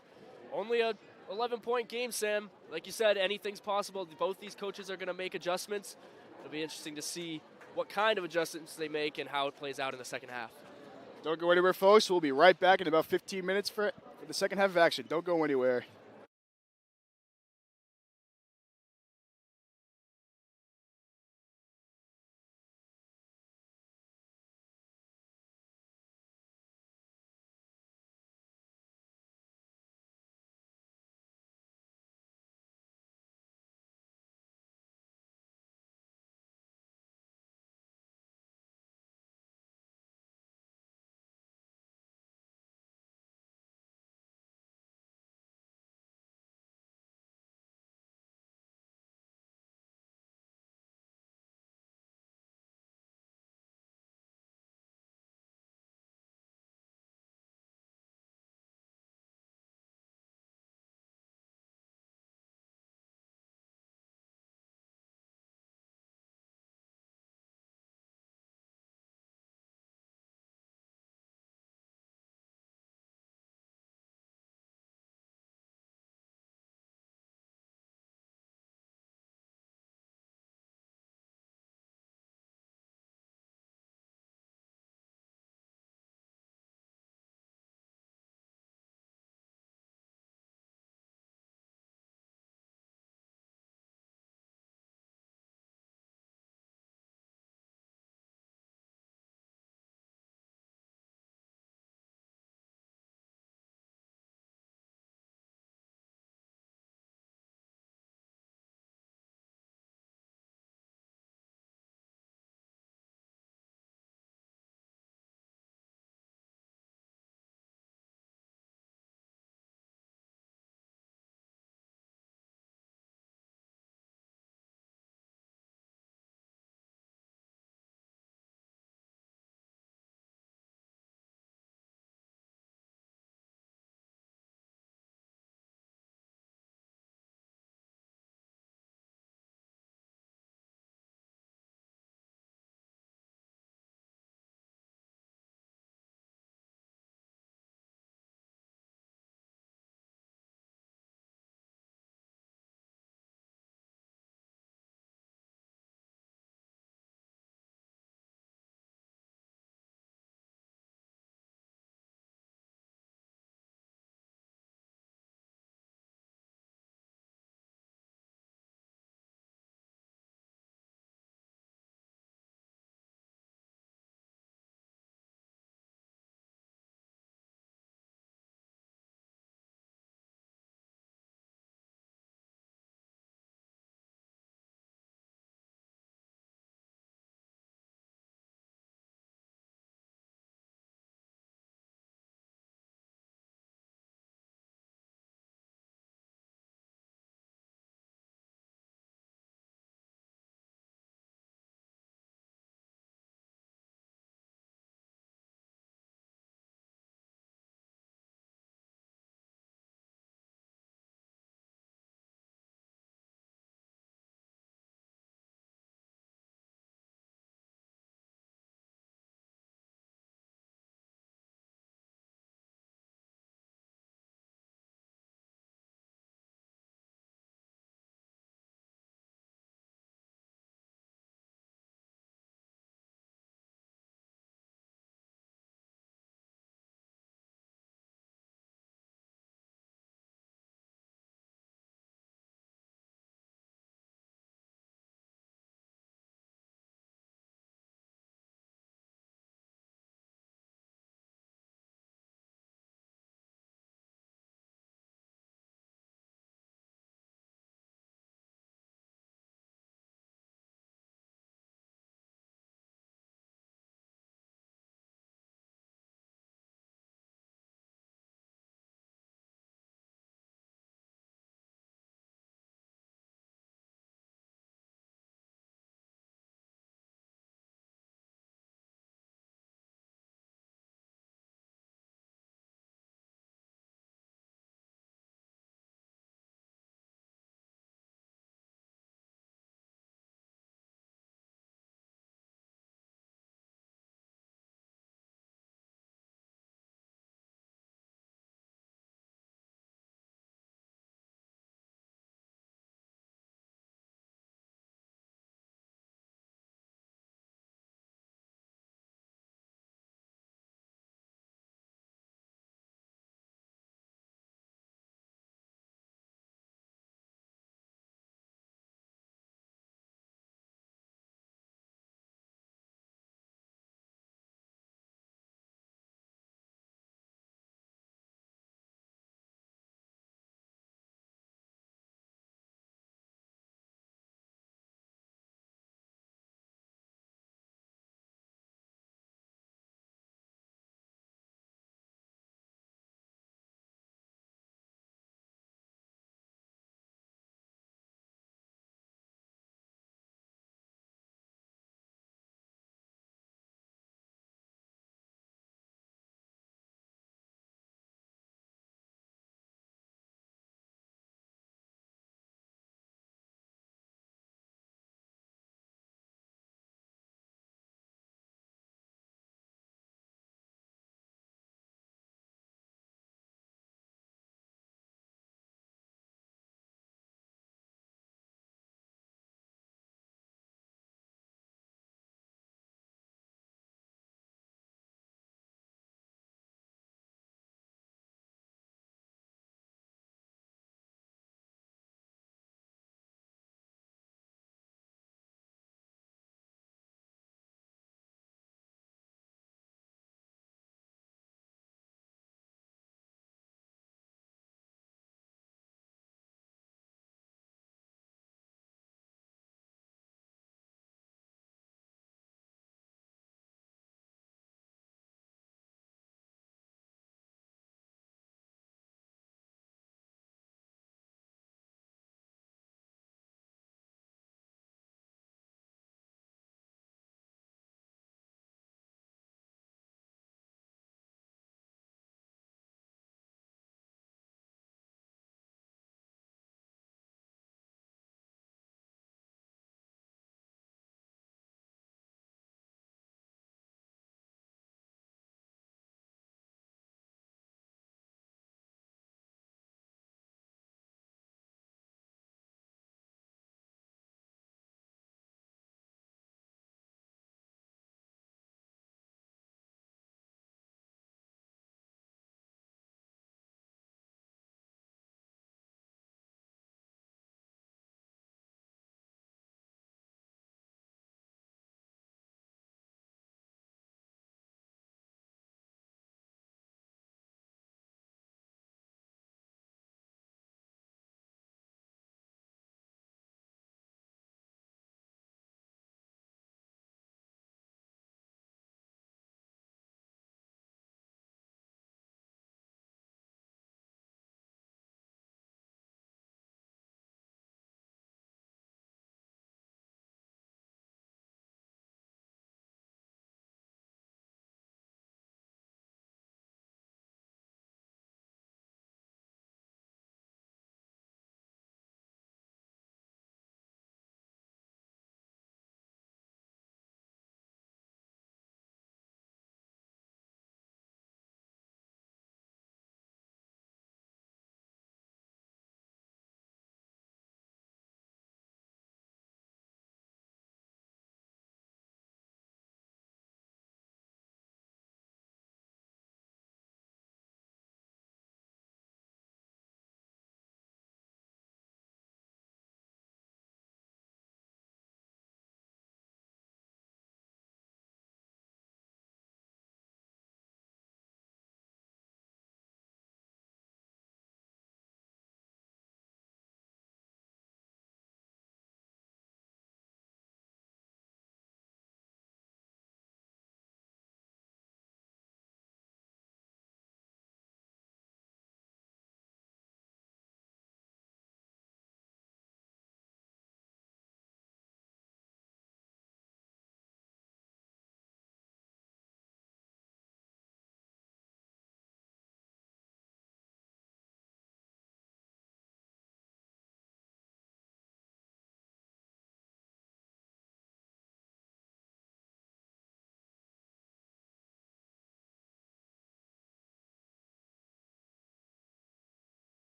Only a 11-point game, Sam. Like you said, anything's possible. Both these coaches are going to make adjustments. It'll be interesting to see what kind of adjustments they make and how it plays out in the second half. Don't go anywhere, folks. We'll be right back in about 15 minutes for the second half of action. Don't go anywhere.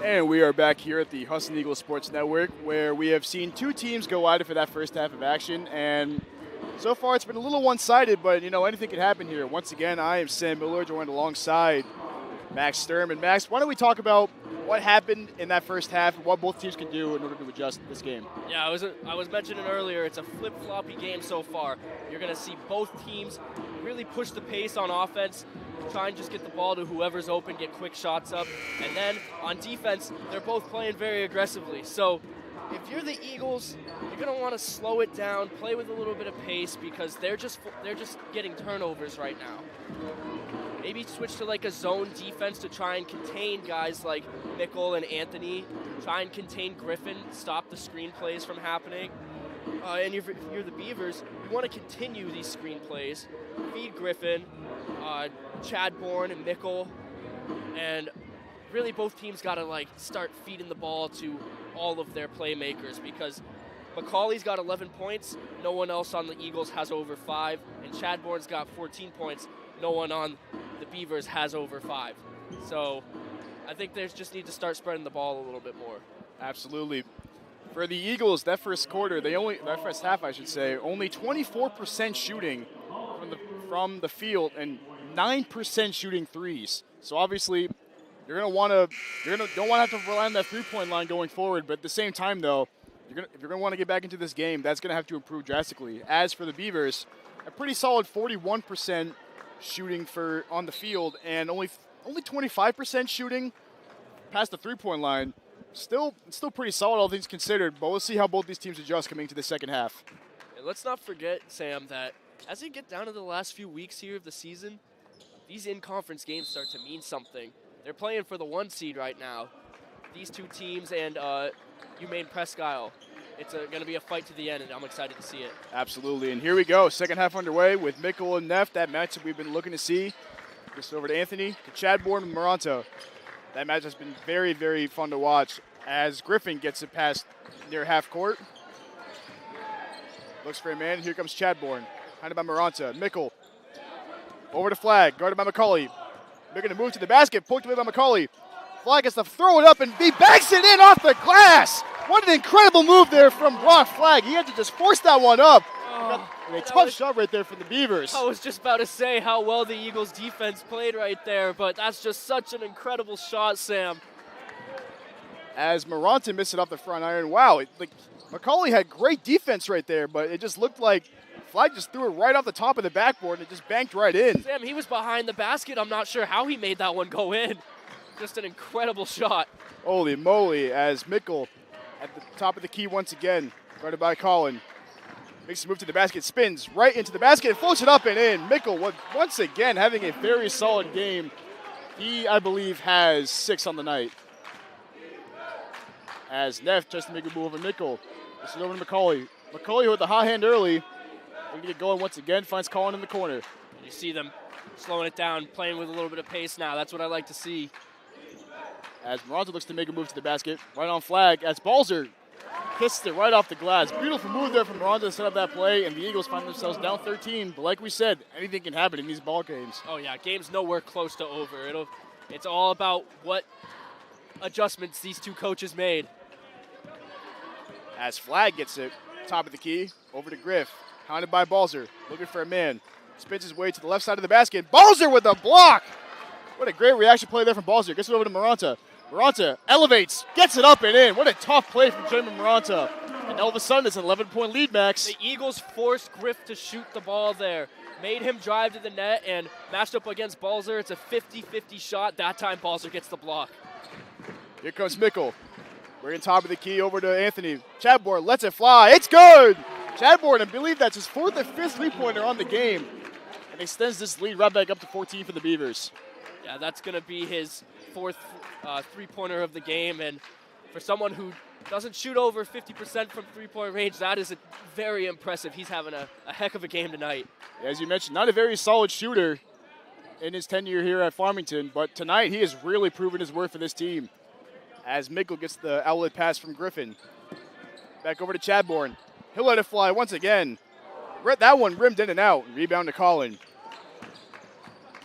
And we are back here at the Husson Eagles Sports Network, where we have seen two teams go at it for that first half of action. And so far, it's been a little one-sided, but, anything can happen here. Once again, I am Sam Miller, joined alongside Max Sturm. And Max, why don't we talk about what happened in that first half and what both teams can do in order to adjust this game? Yeah, I was mentioning earlier, it's a flip-floppy game so far. You're going to see both teams really push the pace on offense, try and just get the ball to whoever's open, get quick shots up. And then on defense, they're both playing very aggressively. So if you're the Eagles, you're going to want to slow it down, play with a little bit of pace because they're just getting turnovers right now. Maybe switch to like a zone defense to try and contain guys like Mickle and Anthony, try and contain Griffin, stop the screen plays from happening. And if you're the Beavers, you want to continue these screen plays, feed Griffin, Chadbourne and Mickle, and really both teams got to start feeding the ball to all of their playmakers because McCauley's got 11 points, no one else on the Eagles has over 5, and Chadbourne's got 14 points, no one on the Beavers has over 5. So I think they just need to start spreading the ball a little bit more. Absolutely. For the Eagles, that first half, only 24% shooting from the field and 9% shooting threes. So obviously, don't want to have to rely on that three-point line going forward. But at the same time, though, if you're going to want to get back into this game, that's going to have to improve drastically. As for the Beavers, a pretty solid 41% shooting on the field and only 25% shooting past the three-point line. Still pretty solid, all things considered, but we'll see how both these teams adjust coming into the second half. And let's not forget, Sam, that as we get down to the last few weeks here of the season, these in-conference games start to mean something. They're playing for the 1 seed right now. These two teams and UMaine Presque Isle. It's going to be a fight to the end, and I'm excited to see it. Absolutely, and here we go. Second half underway with Mickle and Neff, that matchup we've been looking to see. Just over to Anthony, to Chadbourne and Moranto. That match has been very, very fun to watch as Griffin gets it past near half court. Looks for a man. Here comes Chadbourne. Handed by Moranto. Mickle. Over to Flag. Guarded by McCauley. Making a move to the basket. Poked away by McCauley. Flag gets to throw it up and he banks it in off the glass. What an incredible move there from Brock Flag. He had to just force that one up. A tough shot right there for the Beavers. I was just about to say how well the Eagles defense played right there, but that's just such an incredible shot, Sam. As Moranto missed it off the front iron. Wow, McCauley had great defense right there, but it just looked like Flag just threw it right off the top of the backboard and it just banked right in. Sam, he was behind the basket. I'm not sure how he made that one go in. Just an incredible shot. Holy moly, as Mickle at the top of the key once again, guarded by Colin. Makes a move to the basket, spins right into the basket, and floats it up and in. Mickle, once again, having a very solid game. He, I believe, has 6 on the night. As Neff tries to make a move over Mickle. This is over to McCauley. McCauley with the hot hand early. Going to get going once again, finds Colin in the corner. You see them slowing it down, playing with a little bit of pace now. That's what I like to see. As Moranto looks to make a move to the basket, right on Flag, as Balzer hits it right off the glass. Beautiful move there from Moranto to set up that play, and the Eagles find themselves down 13. But like we said, anything can happen in these ball games. Oh yeah, game's nowhere close to over. It's all about what adjustments these two coaches made. As Flag gets it, top of the key, over to Griff, hounded by Balzer, looking for a man. Spins his way to the left side of the basket. Balzer with a block! What a great reaction play there from Balzer. Gets it over to Moranto. Moranto elevates, gets it up and in. What a tough play from Jeremy Moranto. And all of a sudden, it's an 11-point lead, Max. The Eagles forced Griff to shoot the ball there. Made him drive to the net and matched up against Balzer. It's a 50-50 shot. That time, Balzer gets the block. Here comes Mickle. Bringing top of the key over to Anthony. Chadbourne lets it fly. It's good! Chadbourne, I believe that's his 4th or 5th three-pointer on the game. And extends this lead right back up to 14 for the Beavers. Yeah, that's going to be his 4th three-pointer of the game. And for someone who doesn't shoot over 50% from three-point range, that is very impressive. He's having a heck of a game tonight. As you mentioned, not a very solid shooter in his tenure here at Farmington, but tonight he has really proven his worth for this team. As Mickle gets the outlet pass from Griffin. Back over to Chadbourne. He'll let it fly once again. That one rimmed in and out. Rebound to Colin.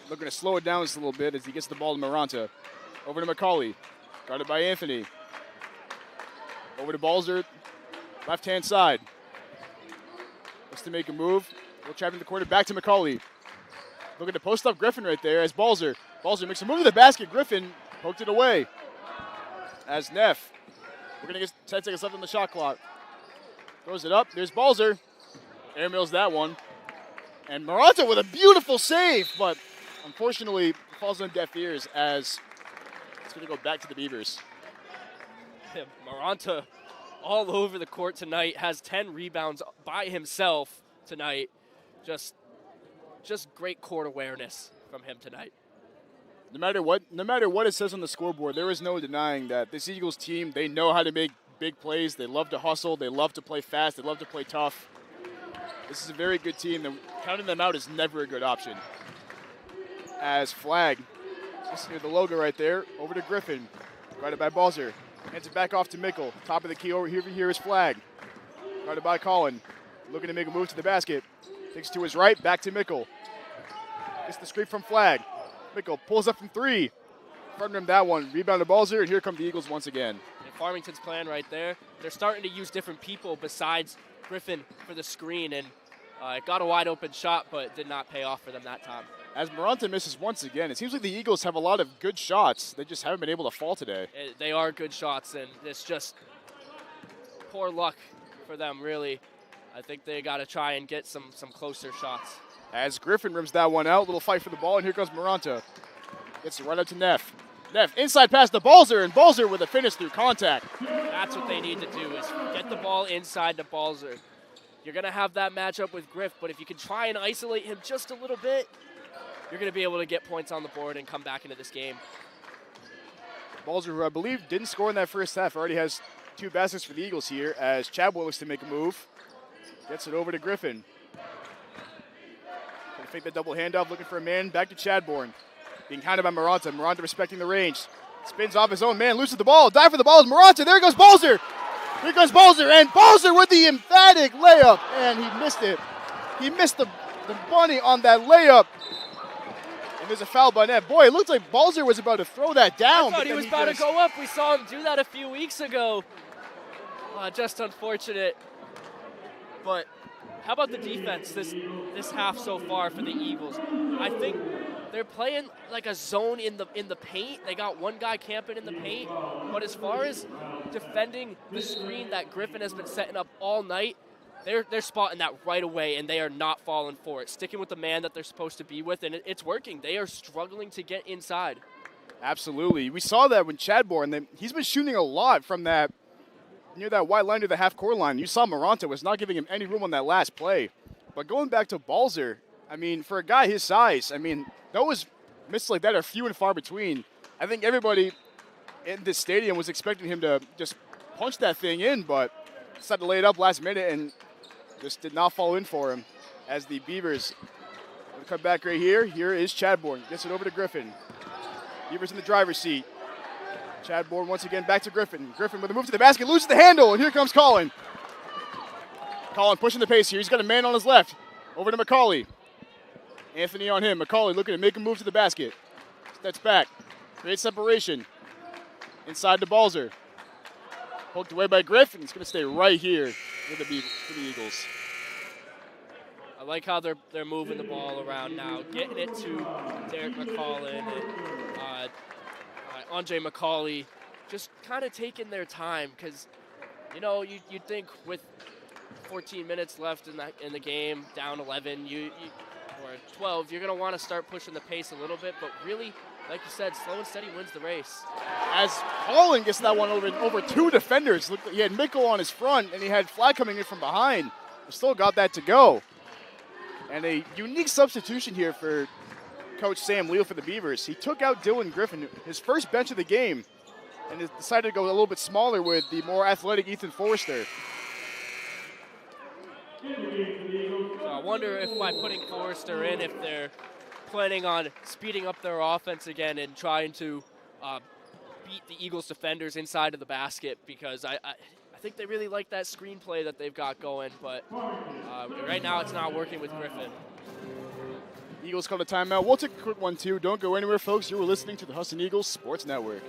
Looking to slow it down just a little bit as he gets the ball to Moranto. Over to McCauley. Guarded by Anthony. Over to Balzer, left-hand side. Looks to make a move. Will trap in the corner, back to McCauley. Looking to post up Griffin right there as Balzer. Balzer makes a move to the basket. Griffin poked it away. As Neff. We're going to get 10 seconds left on the shot clock. Throws it up. There's Balzer. Airmails that one. And Maranta with a beautiful save, but unfortunately falls on deaf ears as it's going to go back to the Beavers. Maranta all over the court tonight, has 10 rebounds by himself tonight. Just great court awareness from him tonight. No matter what it says on the scoreboard, there is no denying that this Eagles team, they know how to make big plays. They love to hustle. They love to play fast. They love to play tough. This is a very good team. Counting them out is never a good option. As flag, just near the logo right there, over to Griffin. Guarded by Balzer. Hands it back off to Mickle. Top of the key over here is flag. Guarded by Collin. Looking to make a move to the basket. Takes to his right, back to Mickle. Gets the screen from flag. Mickle pulls up from three. Front rim that one. Rebound to Balzer, and here come the Eagles once again. And Farmington's plan right there. They're starting to use different people besides Griffin for the screen, and it got a wide open shot, but did not pay off for them that time. As Maranta misses once again, it seems like the Eagles have a lot of good shots. They just haven't been able to fall today. They are good shots, and it's just poor luck for them, really. I think they got to try and get some closer shots. As Griffin rims that one out, little fight for the ball, and here comes Maranta. Gets it right up to Neff. Neff, inside pass to Balzer, and Balzer with a finish through contact. That's what they need to do, is get the ball inside to Balzer. You're going to have that matchup with Griff, but if you can try and isolate him just a little bit, you're going to be able to get points on the board and come back into this game. Balzer, who I believe didn't score in that first half, already has 2 baskets for the Eagles here as Chadboy looks to make a move. Gets it over to Griffin. Going to fake the double handoff, looking for a man. Back to Chadbourne. Being counted by Maranta. Maranta respecting the range. Spins off his own man, loses the ball. Dive for the ball is Maranta. There goes Balzer. Here goes Balzer, and Balzer with the emphatic layup, and he missed it. He missed the bunny on that layup. And there's a foul by Neff. Boy, it looked like Balzer was about to throw that down. I thought he was about to go up. We saw him do that a few weeks ago. Just unfortunate. But how about the defense this half so far for the Eagles? I think they're playing like a zone in the paint. They got one guy camping in the paint. But as far as defending the screen that Griffin has been setting up all night, they're spotting that right away, and they are not falling for it. Sticking with the man that they're supposed to be with, and it's working. They are struggling to get inside. Absolutely. We saw that when Chadbourne, he's been shooting a lot from that near that white line to the half-court line. You saw Maranta was not giving him any room on that last play. But going back to Balzer, I mean, for a guy his size, I mean, those misses like that are few and far between. I think everybody in this stadium was expecting him to just punch that thing in, but decided to lay it up last minute and just did not fall in for him. As the Beavers come back right here. Here is Chadbourne. Gets it over to Griffin. Beavers in the driver's seat. Chadbourne once again back to Griffin. Griffin with a move to the basket, loses the handle, and here comes Collin. Collin pushing the pace here. He's got a man on his left. Over to McCauley. Anthony on him. McCauley looking to make a move to the basket. Steps back. Creates separation. Inside to Balzer. Poked away by Griffin. It's going to stay right here for the Eagles. I like how they're moving the ball around now, getting it to Derek McCollin and Andre McCauley, just kind of taking their time because, you'd think with 14 minutes left in the game, down 11, or 12, you're going to want to start pushing the pace a little bit, but really, like you said, slow and steady wins the race. As Collin gets that one over 2 defenders, he had Mickle on his front, and he had Flag coming in from behind, but still got that to go. And a unique substitution here for Coach Sam Leal for the Beavers. He took out Dylan Griffin, his first bench of the game, and has decided to go a little bit smaller with the more athletic Ethan Forrester. So I wonder if by putting Forrester in, if they're planning on speeding up their offense again and trying to beat the Eagles defenders inside of the basket, because I think they really like that screenplay that they've got going, but right now it's not working with Griffin. Eagles call the timeout. We'll take a quick one, too. Don't go anywhere, folks. You were listening to the Husson Eagles Sports Network.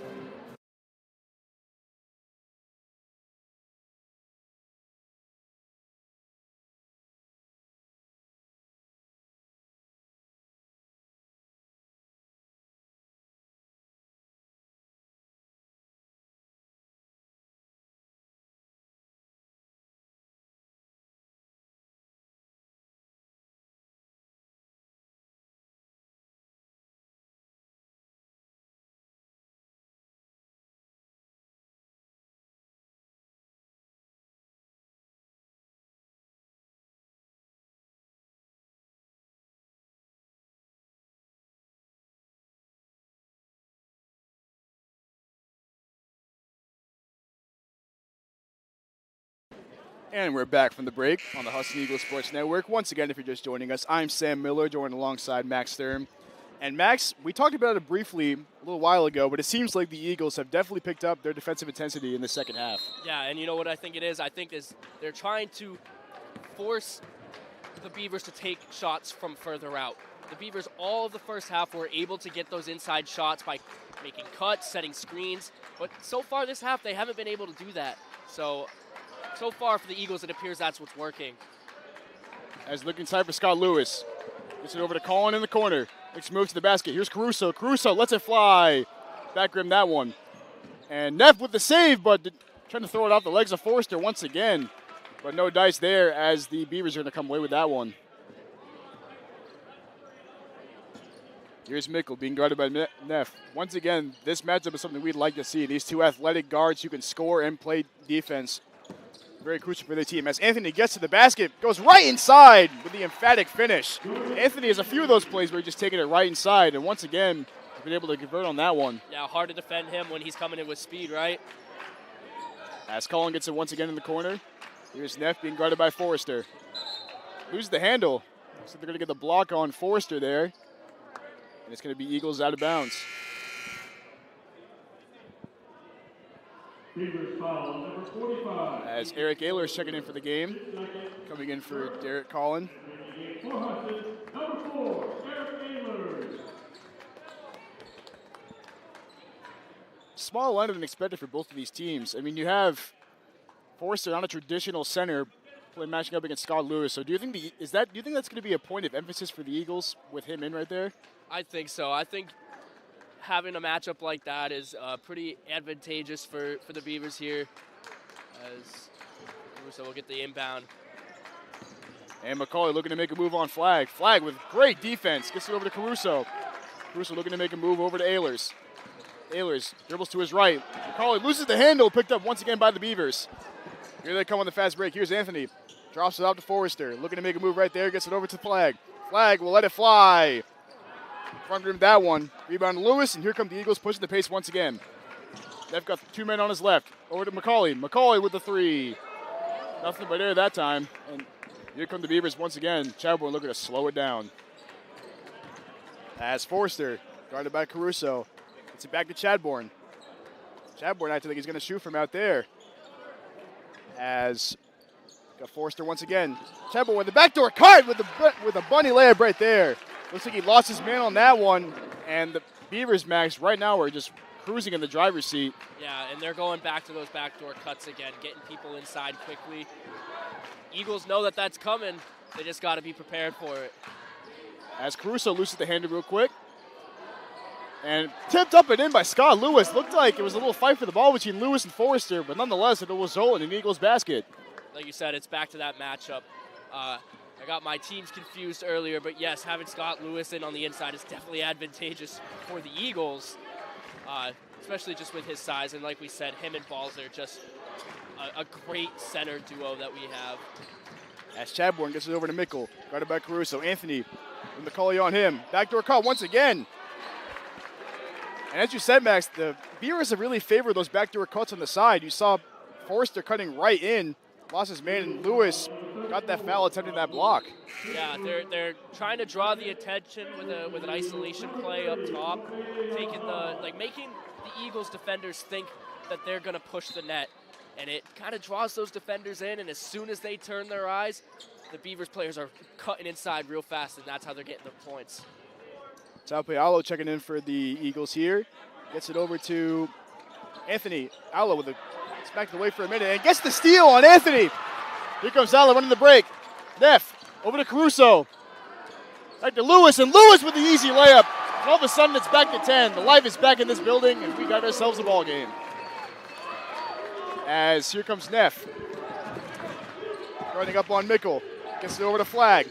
And we're back from the break on the Husson Eagles Sports Network. Once again, if you're just joining us, I'm Sam Miller, joined alongside Max Sturm. And Max, we talked about it briefly a little while ago, but it seems like the Eagles have definitely picked up their defensive intensity in the second half. Yeah, and you know what I think it is? I think is they're trying to force the Beavers to take shots from further out. The Beavers, all of the first half, were able to get those inside shots by making cuts, setting screens. But so far this half, they haven't been able to do that. So far for the Eagles, it appears that's what's working. As looking inside for Scott Lewis. Gets it over to Colin in the corner. Makes a move to the basket. Here's Caruso. Caruso lets it fly. Back rim that one. And Neff with the save, but trying to throw it off the legs of Forrester once again. But no dice there as the Beavers are going to come away with that one. Here's Mickle being guarded by Neff. Once again, this matchup is something we'd like to see. These two athletic guards who can score and play defense. Very crucial for their team. As Anthony gets to the basket, goes right inside with the emphatic finish. Anthony has a few of those plays where he's just taking it right inside, and once again, he's been able to convert on that one. Yeah, hard to defend him when he's coming in with speed, right? As Cullen gets it once again in the corner. Here's Neff being guarded by Forrester. Loses the handle. So they're going to get the block on Forrester there. And it's going to be Eagles out of bounds. Number 45. As Eric Ayler is checking in for the game. Coming in for Derek Collin. For Husson, number 4, Eric Ayler. Small lineup than expected for both of these teams. I mean, you have Forrester not a traditional center matching up against Scott Lewis. So do you think do you think that's going to be a point of emphasis for the Eagles with him in right there? I think so. I think having a matchup like that is pretty advantageous for the Beavers here. As Caruso will get the inbound. And McCauley looking to make a move on Flag. Flag with great defense. Gets it over to Caruso. Caruso looking to make a move over to Ehlers. Ehlers dribbles to his right. McCauley loses the handle, picked up once again by the Beavers. Here they come on the fast break. Here's Anthony. Drops it out to Forrester. Looking to make a move right there. Gets it over to Flag. Flag will let it fly. Front rim that one. Rebound to Lewis, and here come the Eagles pushing the pace once again. They've got two men on his left. Over to McCauley. McCauley with the three. Nothing but air that time. And here come the Beavers once again. Chadbourne looking to slow it down. As Forrester, guarded by Caruso. Gets it back to Chadbourne. Chadbourne, I think he's going to shoot from out there. As got Forrester once again. Chadbourne with the backdoor cut with a bunny layup right there. Looks like he lost his man on that one. And the Beavers, Max, right now are just cruising in the driver's seat. Yeah, and they're going back to those backdoor cuts again, getting people inside quickly. Eagles know that that's coming. They just got to be prepared for it. As Caruso loses the handle real quick. And tipped up and in by Scott Lewis. Looked like it was a little fight for the ball between Lewis and Forrester, but nonetheless, it will result in an Eagles basket. Like you said, it's back to that matchup. I got my teams confused earlier, but yes, having Scott Lewis in on the inside is definitely advantageous for the Eagles, especially just with his size. And like we said, him and Balls are just a great center duo that we have. As Chadbourne gets it over to Mickle, guarded by Caruso. Anthony with McCauley on him. Backdoor cut once again. And as you said, Max, the Beavers have really favored those backdoor cuts on the side. You saw Forrester cutting right in, lost his man, and Lewis got that foul attempting that block. Yeah, they're trying to draw the attention with an isolation play up top, making the Eagles defenders think that they're going to push the net, and it kind of draws those defenders in. And as soon as they turn their eyes, the Beavers players are cutting inside real fast, and that's how they're getting their points. Taupe Alo checking in for the Eagles here. Gets it over to Anthony. Alo with it's back away for a minute and gets the steal on Anthony. Here comes Alo running the break. Neff over to Caruso. Back to Lewis, and Lewis with the easy layup. And all of a sudden it's back to 10. The life is back in this building, and we got ourselves a ball game. As here comes Neff. Running up on Mickle. Gets it over to Flag.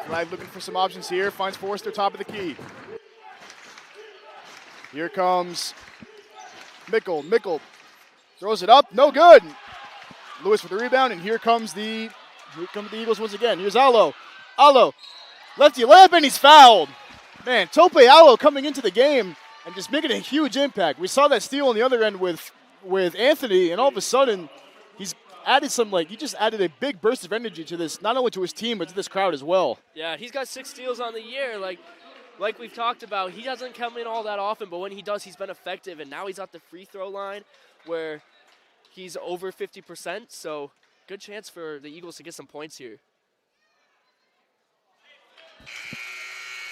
Flag looking for some options here. Finds Forrester top of the key. Here comes Mickle. Mickle throws it up. No good. Lewis with the rebound, and here come the Eagles once again. Here's Alo. Alo. Lefty layup, and he's fouled. Man, Taupe Alo coming into the game and just making a huge impact. We saw that steal on the other end with Anthony, and all of a sudden added he just added a big burst of energy to this, not only to his team, but to this crowd as well. Yeah, he's got 6 steals on the year. Like we've talked about, he doesn't come in all that often, but when he does, he's been effective. And now he's at the free throw line where he's over 50%. So good chance for the Eagles to get some points here.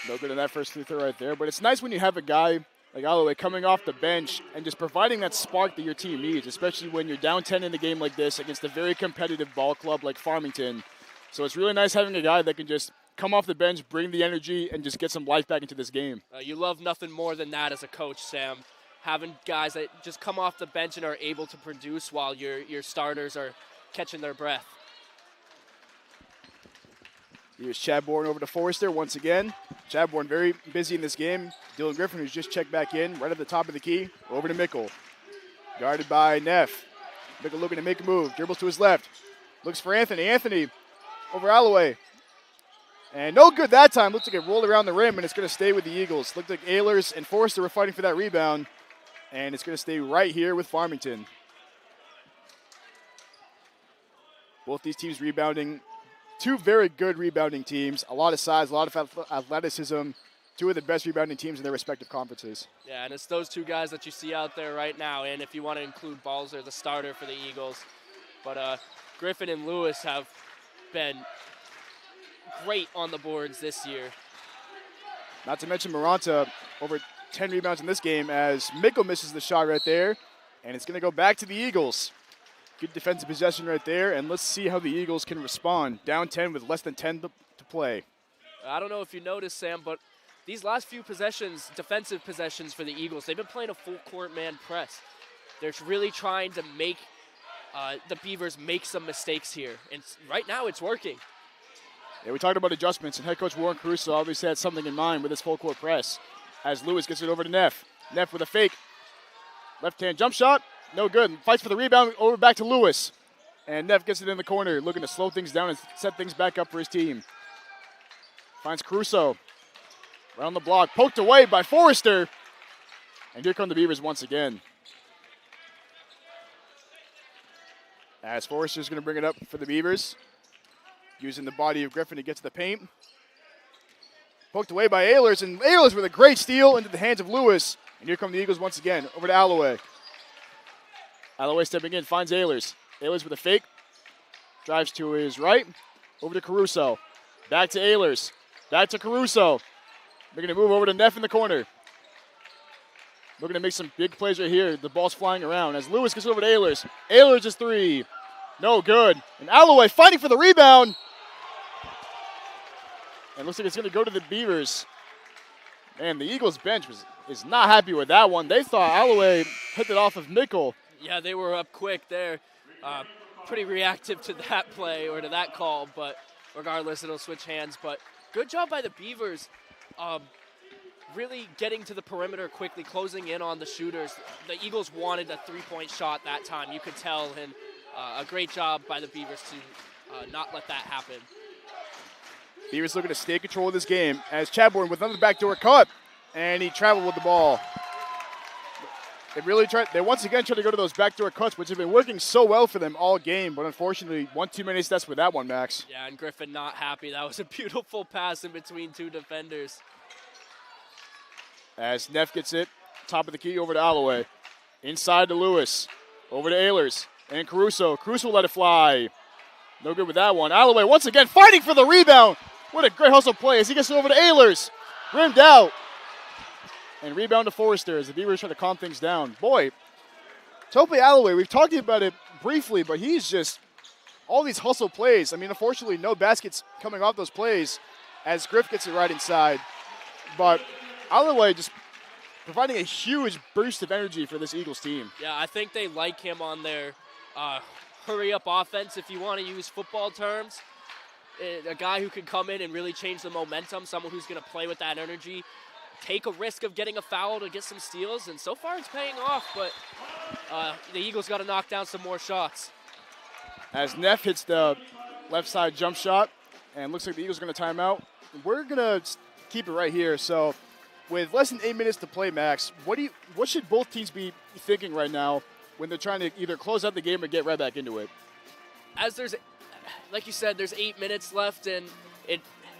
No good on that first free throw right there. But it's nice when you have a guy like Alloway coming off the bench and just providing that spark that your team needs, especially when you're down 10 in a game like this against a very competitive ball club like Farmington. So it's really nice having a guy that can just come off the bench, bring the energy, and just get some life back into this game. You love nothing more than that as a coach, Sam. Having guys that just come off the bench and are able to produce while your starters are catching their breath. Here's Chadbourne over to Forrester once again. Chadbourne very busy in this game. Dylan Griffin, who's just checked back in, right at the top of the key, over to Mickle. Guarded by Neff. Mickle looking to make a move. Dribbles to his left. Looks for Anthony. Anthony over Alloway. And no good that time. Looks like it rolled around the rim, and it's going to stay with the Eagles. Looked like Ehlers and Forrester were fighting for that rebound, and it's going to stay right here with Farmington. Both these teams rebounding. 2 very good rebounding teams. A lot of size, a lot of athleticism. 2 of the best rebounding teams in their respective conferences. Yeah, and it's those 2 guys that you see out there right now. And if you want to include Balzer, the starter for the Eagles. But Griffin and Lewis have been great on the boards this year. Not to mention Maranta, over 10 rebounds in this game as Mickle misses the shot right there. And it's going to go back to the Eagles. Good defensive possession right there, and let's see how the Eagles can respond. Down 10 with less than 10 to play. I don't know if you noticed, Sam, but these last few possessions, defensive possessions for the Eagles, they've been playing a full-court man press. They're really trying to make the Beavers make some mistakes here, and right now it's working. Yeah, we talked about adjustments, and head coach Warren Caruso obviously had something in mind with his full-court press as Lewis gets it over to Neff. Neff with a fake. Left-hand jump shot. No good. Fights for the rebound, over back to Lewis. And Neff gets it in the corner, looking to slow things down and set things back up for his team. Finds Caruso. Around the block, poked away by Forrester. And here come the Beavers once again. As Forrester's going to bring it up for the Beavers. Using the body of Griffin to get to the paint. Poked away by Ehlers, and Ehlers with a great steal into the hands of Lewis. And here come the Eagles once again, over to Alloway. Alloway stepping in, finds Ehlers. Ehlers with a fake. Drives to his right. Over to Caruso. Back to Ehlers. Back to Caruso. They're going to move over to Neff in the corner. Looking to make some big plays right here. The ball's flying around as Lewis gets over to Ehlers. Ehlers is 3. No good. And Alloway fighting for the rebound. And looks like it's going to go to the Beavers. Man, the Eagles bench is not happy with that one. They thought Alloway hit it off of Mickle. Yeah, they were up quick there. Pretty reactive to that play or to that call, but regardless, it'll switch hands. But good job by the Beavers. Really getting to the perimeter quickly, closing in on the shooters. The Eagles wanted a 3-point shot that time, you could tell, and a great job by the Beavers to not let that happen. Beavers looking to stay control of this game as Chadbourne with another backdoor cut, and he traveled with the ball. They once again tried to go to those backdoor cuts, which have been working so well for them all game, but unfortunately, one too many steps with that one, Max. Yeah, and Griffin not happy. That was a beautiful pass in between 2 defenders. As Neff gets it, top of the key over to Alloway. Inside to Lewis. Over to Ehlers. And Caruso. Caruso let it fly. No good with that one. Alloway once again fighting for the rebound. What a great hustle play as he gets it over to Ehlers. Rimmed out. And rebound to Forrester as the Beavers try to calm things down. Boy, Tope Alloway, we've talked about it briefly, but he's just all these hustle plays. I mean, unfortunately, no baskets coming off those plays as Griff gets it right inside. But Alloway just providing a huge boost of energy for this Eagles team. Yeah, I think they like him on their hurry-up offense, if you want to use football terms. A guy who can come in and really change the momentum, someone who's going to play with that energy, take a risk of getting a foul to get some steals, and so far it's paying off, but the Eagles got to knock down some more shots. As Neff hits the left side jump shot, and looks like the Eagles are going to time out. We're going to keep it right here. So with less than 8 minutes to play, Max, what should both teams be thinking right now when they're trying to either close out the game or get right back into it? as there's, like you said, there's 8 minutes left, and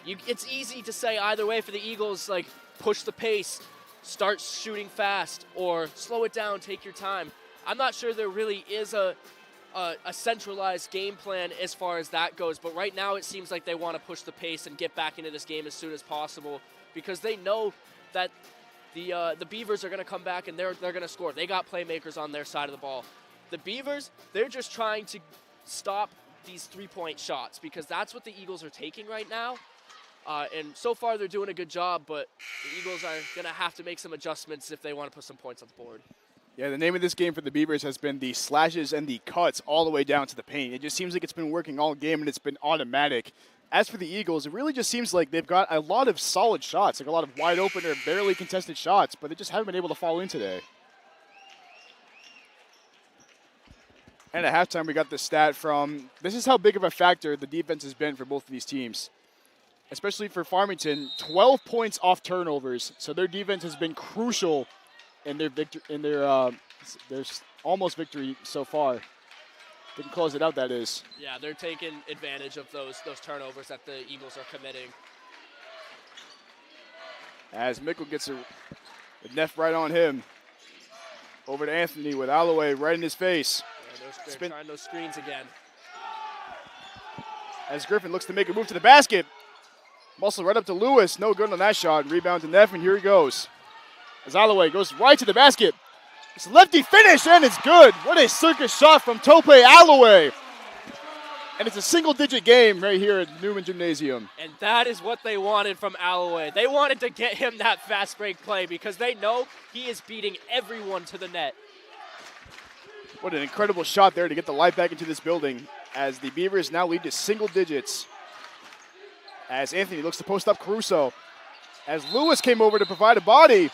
it's easy to say either way for the Eagles, like push the pace, start shooting fast, or slow it down, take your time. I'm not sure there really is a centralized game plan as far as that goes, but right now it seems like they want to push the pace and get back into this game as soon as possible because they know that the Beavers are going to come back and they're going to score. They got playmakers on their side of the ball. The Beavers, they're just trying to stop these three-point shots because that's what the Eagles are taking right now. And so far they're doing a good job, but the Eagles are going to have to make some adjustments if they want to put some points on the board. Yeah, the name of this game for the Beavers has been the slashes and the cuts all the way down to the paint. It just seems like it's been working all game and it's been automatic. As for the Eagles, it really just seems like they've got a lot of solid shots, like a lot of wide open or barely contested shots, but they just haven't been able to fall in today. And at halftime, we got the stat from, this is how big of a factor the defense has been for both of these teams. Especially for Farmington, 12 points off turnovers, so their defense has been crucial in their their almost victory so far. They can close it out, that is. Yeah, they're taking advantage of those turnovers that the Eagles are committing. As Mickle gets a neff right on him. Over to Anthony with Alloway right in his face. Yeah, they're trying those screens again. As Griffin looks to make a move to the basket. Muscle right up to Lewis. No good on that shot. Rebound to Neff, and here he goes. As Alloway goes right to the basket. It's a lefty finish, and it's good. What a circus shot from Tope Alloway. And it's a single-digit game right here at Newman Gymnasium. And that is what they wanted from Alloway. They wanted to get him that fast break play because they know he is beating everyone to the net. What an incredible shot there to get the light back into this building as the Beavers now lead to single digits. As Anthony looks to post up Caruso. As Lewis came over to provide a body.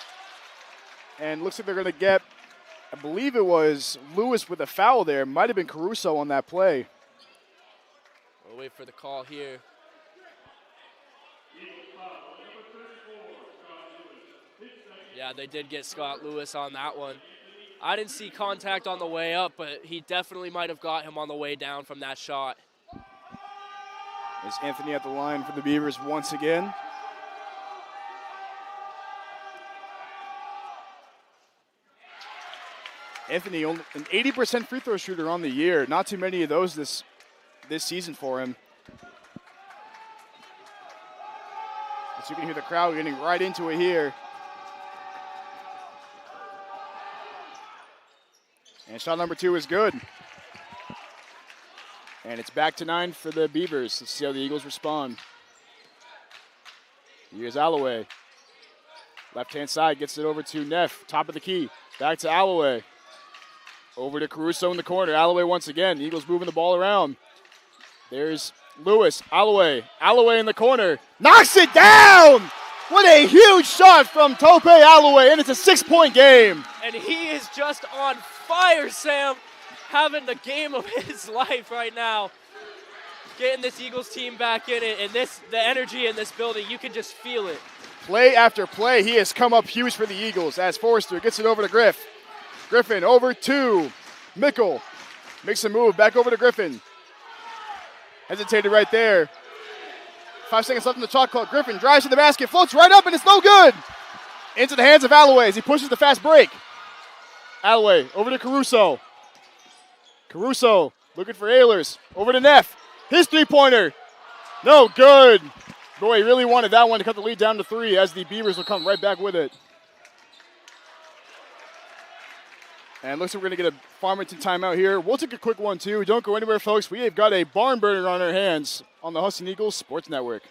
And looks like they're going to get, I believe it was Lewis with a foul there. Might have been Caruso on that play. We'll wait for the call here. Yeah, they did get Scott Lewis on that one. I didn't see contact on the way up, but he definitely might have got him on the way down from that shot. Is Anthony at the line for the Beavers once again. Anthony, only an 80% free throw shooter on the year. Not too many of those this season for him. As you can hear the crowd getting right into it here. And shot number 2 is good. And it's back to 9 for the Beavers. Let's see how the Eagles respond. Here's Alloway. Left-hand side, gets it over to Neff. Top of the key. Back to Alloway. Over to Caruso in the corner. Alloway once again. The Eagles moving the ball around. There's Lewis. Alloway. Alloway in the corner. Knocks it down! What a huge shot from Tope Alloway, and it's a 6-point game. And he is just on fire, Sam. Having the game of his life right now. Getting this Eagles team back in it, and the energy in this building, you can just feel it. Play after play, he has come up huge for the Eagles as Forrester gets it over to Griff. Griffin over to Mickle. Makes a move, back over to Griffin. Hesitated right there. 5 seconds left in the shot clock. Griffin drives to the basket, floats right up, and it's no good. Into the hands of Alloway as he pushes the fast break. Alloway over to Caruso. Caruso looking for Ehlers. Over to Neff. His three-pointer. No good. Boy, he really wanted that one to cut the lead down to 3 as the Beavers will come right back with it. And looks like we're going to get a Farmington timeout here. We'll take a quick one, too. Don't go anywhere, folks. We have got a barn burner on our hands on the Husson Eagles Sports Network.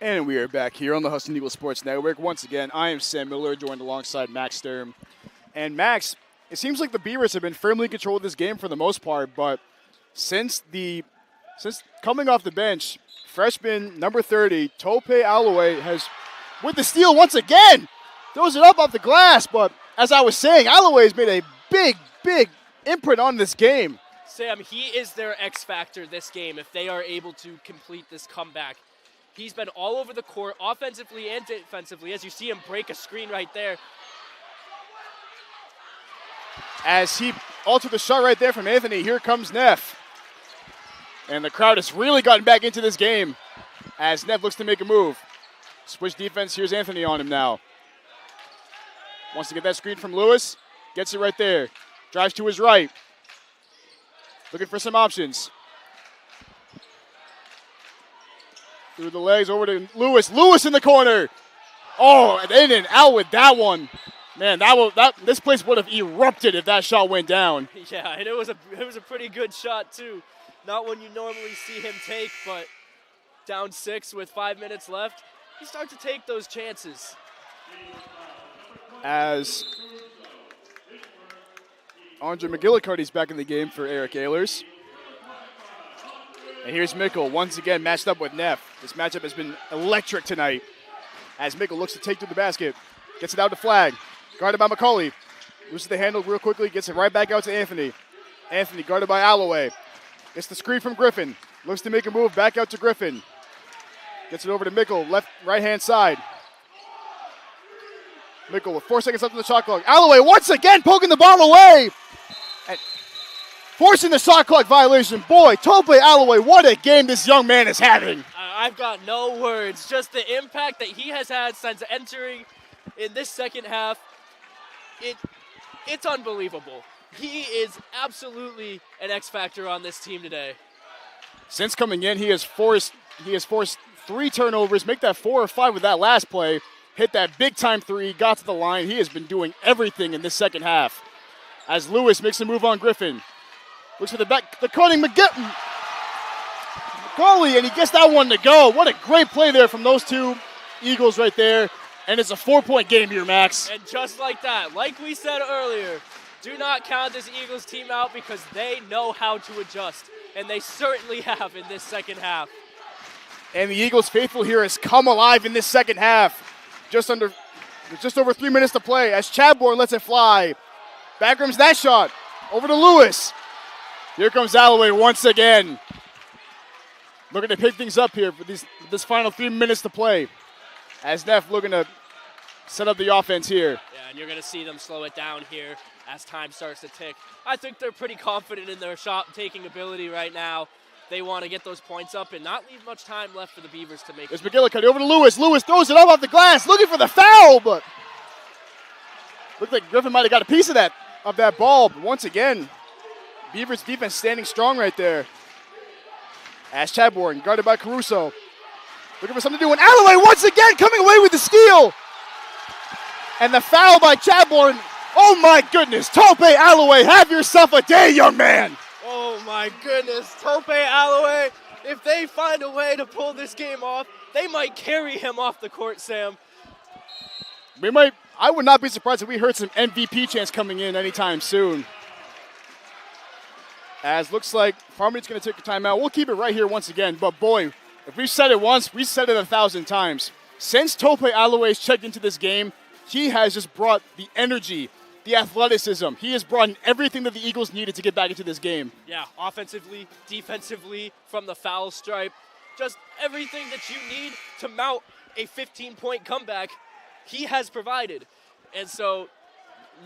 And we are back here on the Husson Eagles Sports Network. Once again, I am Sam Miller, joined alongside Max Sturm. And Max, it seems like the Beavers have been firmly in control of this game for the most part, but since coming off the bench, freshman number 30, Tope Alloway has, with the steal once again, throws it up off the glass. But as I was saying, Alloway has made a big imprint on this game. Sam, he is their X factor this game if they are able to complete this comeback. He's been all over the court, offensively and defensively, as you see him break a screen right there. As he altered the shot right there from Anthony, here comes Neff. And the crowd has really gotten back into this game as Neff looks to make a move. Switch defense, here's Anthony on him now. Wants to get that screen from Lewis, gets it right there. Drives to his right. Looking for some options. Through the legs, over to Lewis. Lewis in the corner. Oh, and in and out with that one. Man, this place would have erupted if that shot went down. Yeah, and it was a pretty good shot too. Not one you normally see him take, but down 6 with 5 minutes left, he starts to take those chances. As Andre McGillicuddy's back in the game for Eric Ehlers. And here's Mickle, once again matched up with Neff. This matchup has been electric tonight. As Mickle looks to take to the basket. Gets it out to Flag. Guarded by McCauley. Loses the handle real quickly. Gets it right back out to Anthony. Anthony guarded by Alloway. Gets the screen from Griffin. Looks to make a move back out to Griffin. Gets it over to Mickle, right-hand side. Mickle with 4 seconds left on the shot clock. Alloway once again poking the ball away. And forcing the shot clock violation. Boy, Tope Alloway, what a game this young man is having. I've got no words. Just the impact that he has had since entering in this second half. It's unbelievable. He is absolutely an X factor on this team today. Since coming in, he has forced 3 turnovers, make that 4 or 5 with that last play. Hit that big-time 3, got to the line. He has been doing everything in this second half. As Lewis makes a move on Griffin. Looks for the back, the cutting McCauley, and he gets that one to go. What a great play there from those two Eagles right there. And it's a 4-point game here, Max. And just like that, like we said earlier, do not count this Eagles team out because they know how to adjust. And they certainly have in this second half. And the Eagles faithful here has come alive in this second half. Just over 3 minutes to play as Chadbourne lets it fly. Backrooms that shot. Over to Lewis. Here comes Alloway once again. Looking to pick things up here for this final 3 minutes to play. As Neff looking to set up the offense here. Yeah, and you're going to see them slow it down here as time starts to tick. I think they're pretty confident in their shot-taking ability right now. They want to get those points up and not leave much time left for the Beavers to make. There's McGillicuddy over to Lewis. Lewis throws it up off the glass, looking for the foul, but looked like Griffin might have got a piece of that ball. But once again, Beavers defense standing strong right there. As Chadbourne, guarded by Caruso. Looking for something to do. And Alloway once again coming away with the steal. And the foul by Chadbourne. Oh my goodness. Tope Alloway, have yourself a day, young man. Oh my goodness. Tope Alloway, if they find a way to pull this game off, they might carry him off the court, Sam. I would not be surprised if we heard some MVP chants coming in anytime soon. As looks like Farmington's going to take a timeout. We'll keep it right here once again. But boy, if we've said it once, we've said it 1,000 times. Since Tope Alloway's checked into this game, he has just brought the energy, the athleticism. He has brought in everything that the Eagles needed to get back into this game. Yeah, offensively, defensively, from the foul stripe, just everything that you need to mount a 15-point comeback, he has provided. And so,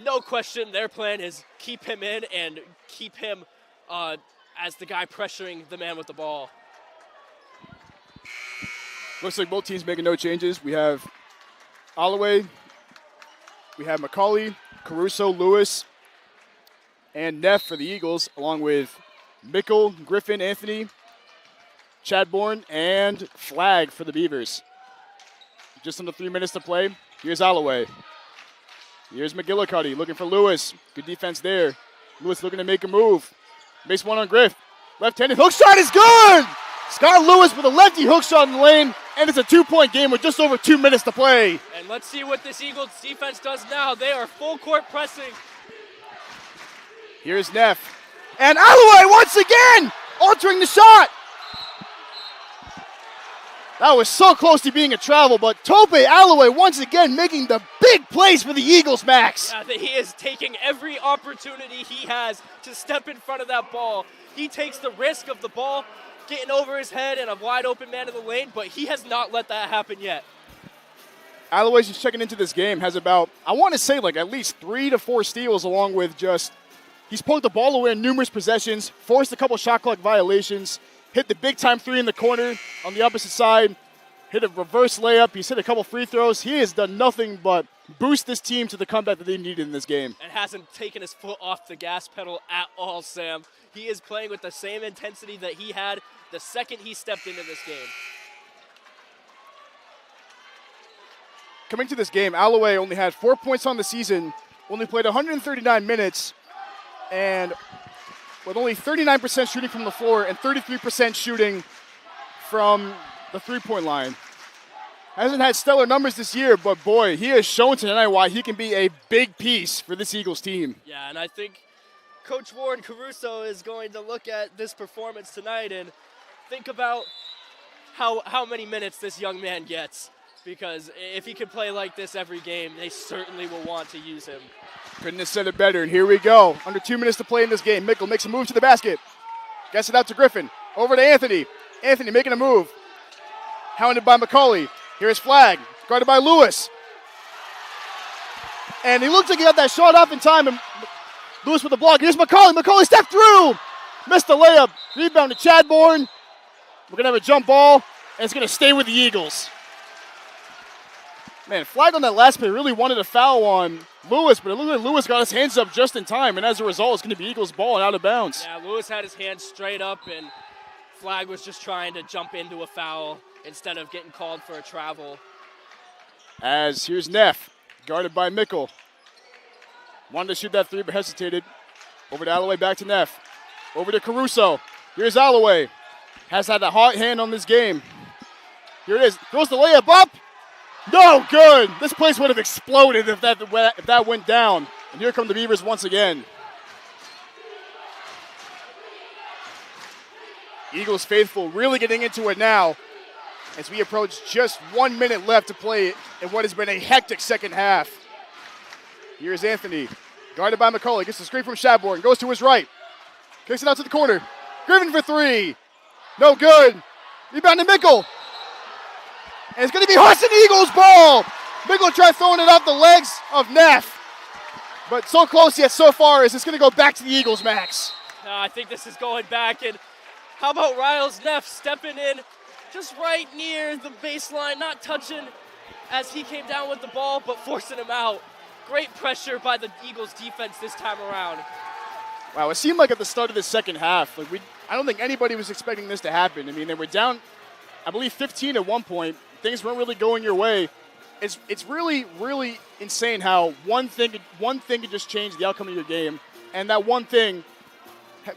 no question, their plan is keep him in and keep him as the guy pressuring the man with the ball. Looks like both teams making no changes. We have Alloway, we have McCauley, Caruso, Lewis, and Neff for the Eagles, along with Mickle, Griffin, Anthony, Chadbourne, and Flag for the Beavers. Just under 3 minutes to play. Here's Alloway. Here's McGillicuddy looking for Lewis. Good defense there. Lewis looking to make a move. Makes one on Griff. Left-handed hook shot is good! Scott Lewis with a lefty hook shot in the lane. And it's a 2-point game with just over 2 minutes to play. And let's see what this Eagles defense does now. They are full court pressing. Here's Neff. And Alloway once again altering the shot. That was so close to being a travel, but Tope Alloway once again making the big plays for the Eagles, Max. Yeah, he is taking every opportunity he has to step in front of that ball. He takes the risk of the ball getting over his head and a wide open man in the lane, but he has not let that happen yet. Alloway's just checking into this game, has about, I want to say like at least 3 to 4 steals along with just, he's poked the ball away in numerous possessions, forced a couple shot clock violations, hit the big time 3 in the corner on the opposite side, hit a reverse layup, he's hit a couple free throws. He has done nothing but boost this team to the comeback that they needed in this game. And hasn't taken his foot off the gas pedal at all, Sam. He is playing with the same intensity that he had the second he stepped into this game. Coming to this game, Alloway only had 4 points on the season, only played 139 minutes, and with only 39% shooting from the floor and 33% shooting from the three-point line. Hasn't had stellar numbers this year, but boy, he has shown tonight why he can be a big piece for this Eagles team. Yeah, and I think Coach Warren Caruso is going to look at this performance tonight and think about how many minutes this young man gets. Because if he can play like this every game, they certainly will want to use him. Couldn't have said it better, and here we go. Under 2 minutes to play in this game. Mickle makes a move to the basket. Gets it out to Griffin. Over to Anthony. Anthony making a move. Hounded by McCauley. Here's Flag. Guarded by Lewis. And he looks like he got that shot off in time, and Lewis with the block. Here's McCauley. McCauley stepped through. Missed the layup. Rebound to Chadbourne. We're going to have a jump ball, and it's going to stay with the Eagles. Man, Flag on that last play really wanted a foul on Lewis, but it looked like Lewis got his hands up just in time, and as a result, it's going to be Eagles ball and out of bounds. Yeah, Lewis had his hands straight up, and Flag was just trying to jump into a foul instead of getting called for a travel. As here's Neff, guarded by Mickle. Wanted to shoot that three, but hesitated. Over to Alloway, back to Neff. Over to Caruso. Here's Alloway. Has had a hot hand on this game. Here it is. Throws the layup up. No good. This place would have exploded if that went down. And here come the Beavers once again. Eagles faithful really getting into it now as we approach just 1 minute left to play in what has been a hectic second half. Here's Anthony, guarded by McCauley. Gets the screen from Chadbourne. Goes to his right. Kicks it out to the corner. Griffin for three. No good. Rebound to Mickle. And it's going to be Husson Eagles ball. Mickle tried throwing it off the legs of Neff. But so close yet so far is it's going to go back to the Eagles, Max. No, I think this is going back. And how about Riles Neff stepping in just right near the baseline, not touching as he came down with the ball, but forcing him out. Great pressure by the Eagles defense this time around. Wow, it seemed like at the start of the second half, I don't think anybody was expecting this to happen. I mean, they were down, I believe, 15 at one point. Things weren't really going your way. It's really, really insane how one thing could just change the outcome of your game. And that one thing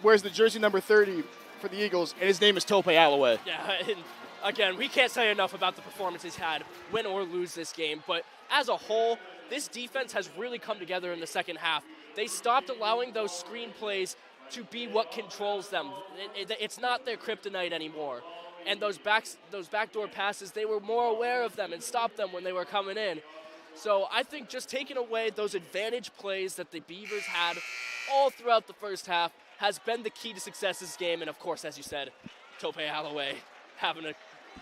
wears the jersey number 30 for the Eagles, and his name is Tope Alloway. Yeah, and again, we can't say enough about the performance he's had, win or lose this game. But as a whole, this defense has really come together in the second half. They stopped allowing those screen plays to be what controls them. It's not their kryptonite anymore. And those backdoor passes, they were more aware of them and stopped them when they were coming in. So I think just taking away those advantage plays that the Beavers had all throughout the first half has been the key to success this game. And of course, as you said, Tope Alloway having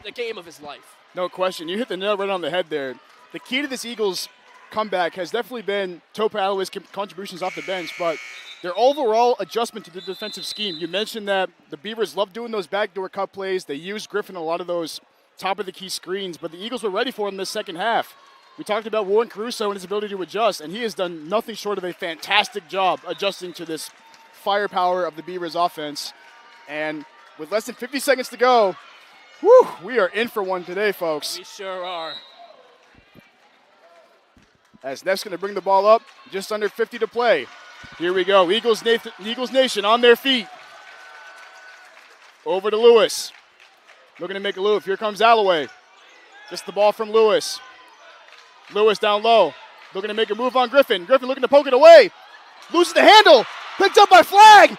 the game of his life. No question. You hit the nail right on the head there. The key to this Eagles comeback has definitely been Tope Alloway's contributions off the bench, but their overall adjustment to the defensive scheme. You mentioned that the Beavers love doing those backdoor cut plays. They used Griffin a lot of those top-of-the-key screens, but the Eagles were ready for him this second half. We talked about Warren Caruso and his ability to adjust, and he has done nothing short of a fantastic job adjusting to this firepower of the Beavers offense. And with less than 50 seconds to go, we are in for one today, folks. We sure are. As Neff's going to bring the ball up, just under 50 to play. Here we go, Eagles Nation on their feet. Over to Lewis. Looking to make a move. Here comes Alloway. Gets the ball from Lewis. Lewis down low. Looking to make a move on Griffin. Griffin looking to poke it away. Loses the handle. Picked up by Flag.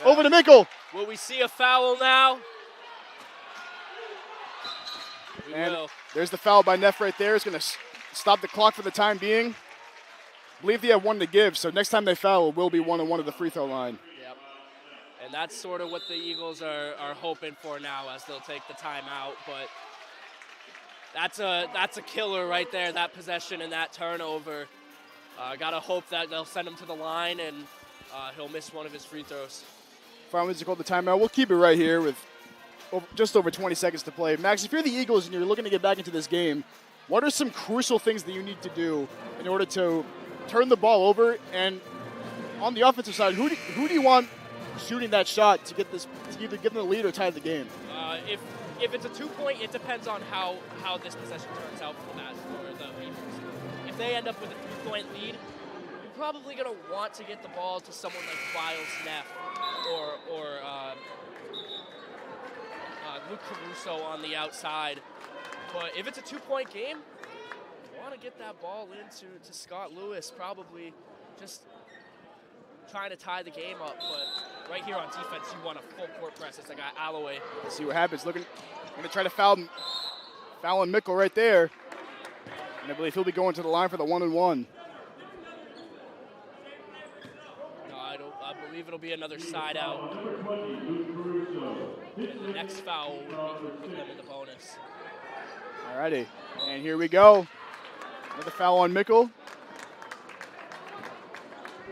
Over to Mickle. Will we see a foul now? We And will. there's the foul by Neff right there. It's going to stop the clock for the time being. I believe they have one to give, so next time they foul, it will be 1-1 at the free throw line. Yep. And that's sort of what the Eagles are hoping for now, as they'll take the timeout. But that's a killer right there, that possession and that turnover. Gotta hope that they'll send him to the line and he'll miss one of his free throws. Farmington called the timeout. We'll keep it right here with just over 20 seconds to play. Max, if you're the Eagles and you're looking to get back into this game, what are some crucial things that you need to do in order to turn the ball over? And on the offensive side, who do you want shooting that shot to get this, to either give them the lead or tie the game? If it's a 2-point, it depends on how this possession turns out for the Beavers. If they end up with a 3-point lead, you're probably going to want to get the ball to someone like Biles Neff or Luke Caruso on the outside. But if it's a 2-point game, you want to get that ball into Scott Lewis, probably just trying to tie the game up. But right here on defense, you want a full court press. It's like Alloway. Let's see what happens. Going to try to foul on Mickle right there. And I believe he'll be going to the line for the 1-and-1. No, I believe it'll be another side out. And the next foul will put them in the bonus. Alrighty, and here we go. Another foul on Mickle.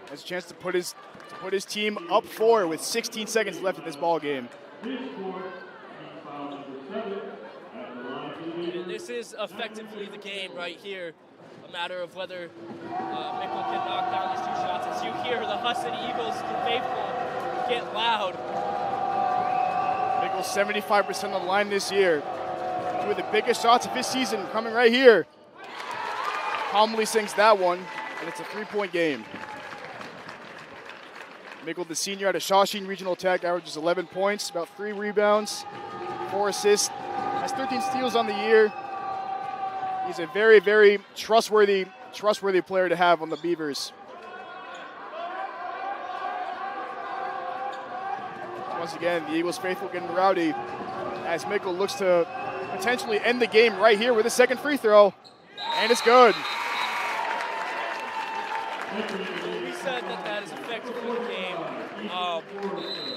Has a chance to put his team up 4 with 16 seconds left in this ball game. And this is effectively the game right here. A matter of whether Mickle can knock down these 2 shots. As you hear the Husson Eagles faithful get loud. Mickle's 75% on the line this year. 2 of the biggest shots of his season coming right here. Calmly sinks that one, and it's a 3-point game. Mickle, the senior out of Shawshene Regional Tech, averages 11 points, about 3 rebounds, 4 assists, has 13 steals on the year. He's a very, very trustworthy player to have on the Beavers. Once again, the Eagles faithful getting rowdy as Mickle looks to potentially end the game right here with a second free throw, and it's good. We said that is effectively the game,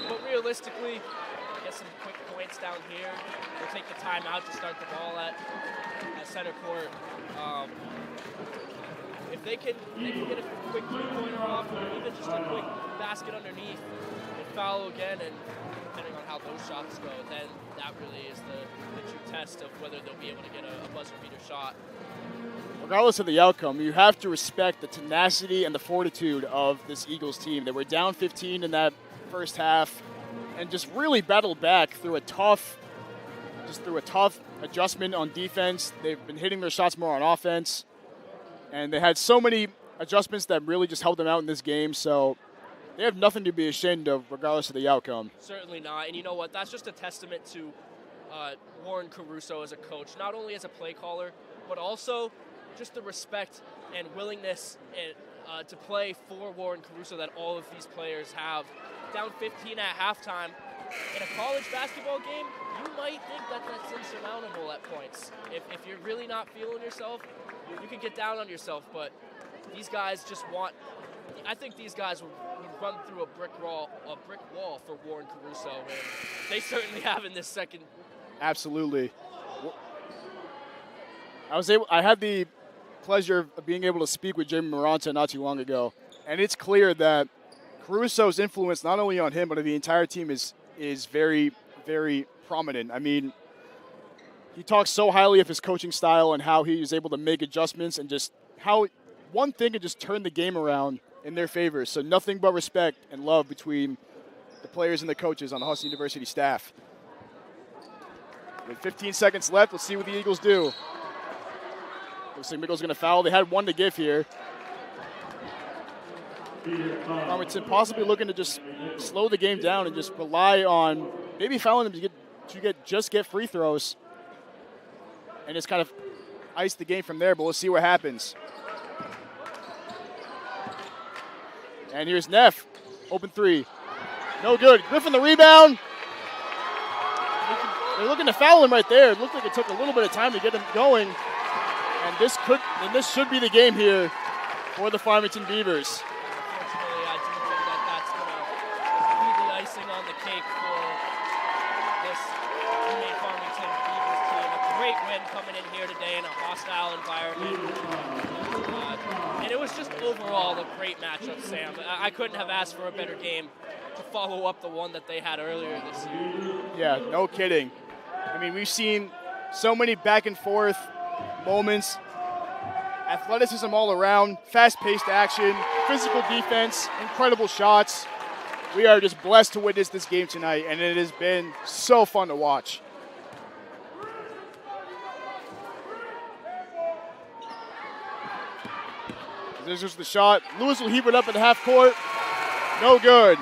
but realistically, get some quick points down here. We'll take the timeout to start the ball at center court. If they can get a quick 3-pointer off, or even just a quick basket underneath, and foul again, and depending on how those shots go, then that really is the true test of whether they'll be able to get a buzzer beater shot. Regardless of the outcome, you have to respect the tenacity and the fortitude of this Eagles team. They were down 15 in that first half and just really battled back through a tough adjustment on defense. They've been hitting their shots more on offense, and they had so many adjustments that really just helped them out in this game. So they have nothing to be ashamed of regardless of the outcome. Certainly not. And you know what? That's just a testament to Warren Caruso as a coach, not only as a play caller, but also just the respect and willingness to play for Warren Caruso that all of these players have. Down 15 at halftime. In a college basketball game, you might think that that's insurmountable at points. If you're really not feeling yourself, you can get down on yourself, but these guys just want – I think these guys would run through a brick wall for Warren Caruso, and they certainly have in this second. Absolutely. I had the pleasure of being able to speak with Jamie Maranta not too long ago, and it's clear that Caruso's influence not only on him but on the entire team is very, very prominent. I mean, he talks so highly of his coaching style and how he is able to make adjustments and just how one thing can just turn the game around in their favor. So nothing but respect and love between the players and the coaches on the Husson University staff. With 15 seconds left, let's see what the Eagles do. Looks like Mickle's going to foul. They had one to give here. Farmington possibly looking to just slow the game down and just rely on maybe fouling them to get free throws. and just kind of ice the game from there, but we'll see what happens. And here's Neff, open three. No good. Griffin the rebound. They're looking to foul him right there. It looked like it took a little bit of time to get him going. And this should be the game here for the Farmington Beavers. Unfortunately, I do think that that's going to be the icing on the cake for this Maine Farmington Beavers team. A great win coming in here today in a hostile environment. And it was just overall a great matchup, Sam. I couldn't have asked for a better game to follow up the one that they had earlier this year. Yeah, no kidding. I mean, we've seen so many back and forth moments, athleticism all around, fast-paced action, physical defense, incredible shots. We are just blessed to witness this game tonight, and it has been so fun to watch. This is the shot. Lewis will heave it up at the half court. No good.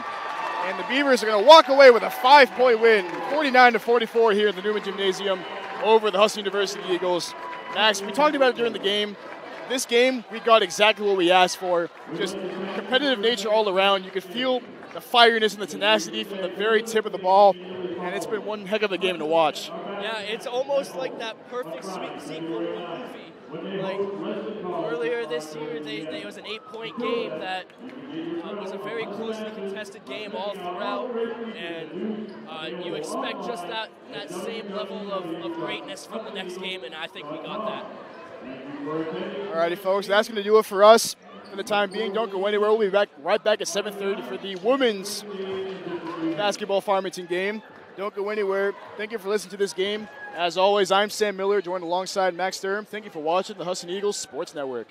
And the Beavers are going to walk away with a 5-point win, 49-44 here in the Newman Gymnasium over the Husson University Eagles. Max, we talked about it during the game. This game, we got exactly what we asked for. Just competitive nature all around. You could feel the fieriness and the tenacity from the very tip of the ball, and it's been one heck of a game to watch. Yeah, it's almost like that perfect sequel of a movie. Like earlier this year, it was an 8-point game that was a very closely contested game all throughout, and you expect just that same level of greatness from the next game, and I think we got that. Alrighty, folks, that's going to do it for us for the time being. Don't go anywhere. We'll be right back at 7:30 for the women's basketball Farmington game. Don't go anywhere. Thank you for listening to this game. As always, I'm Sam Miller, joined alongside Max Sturm. Thank you for watching the Husson Eagles Sports Network.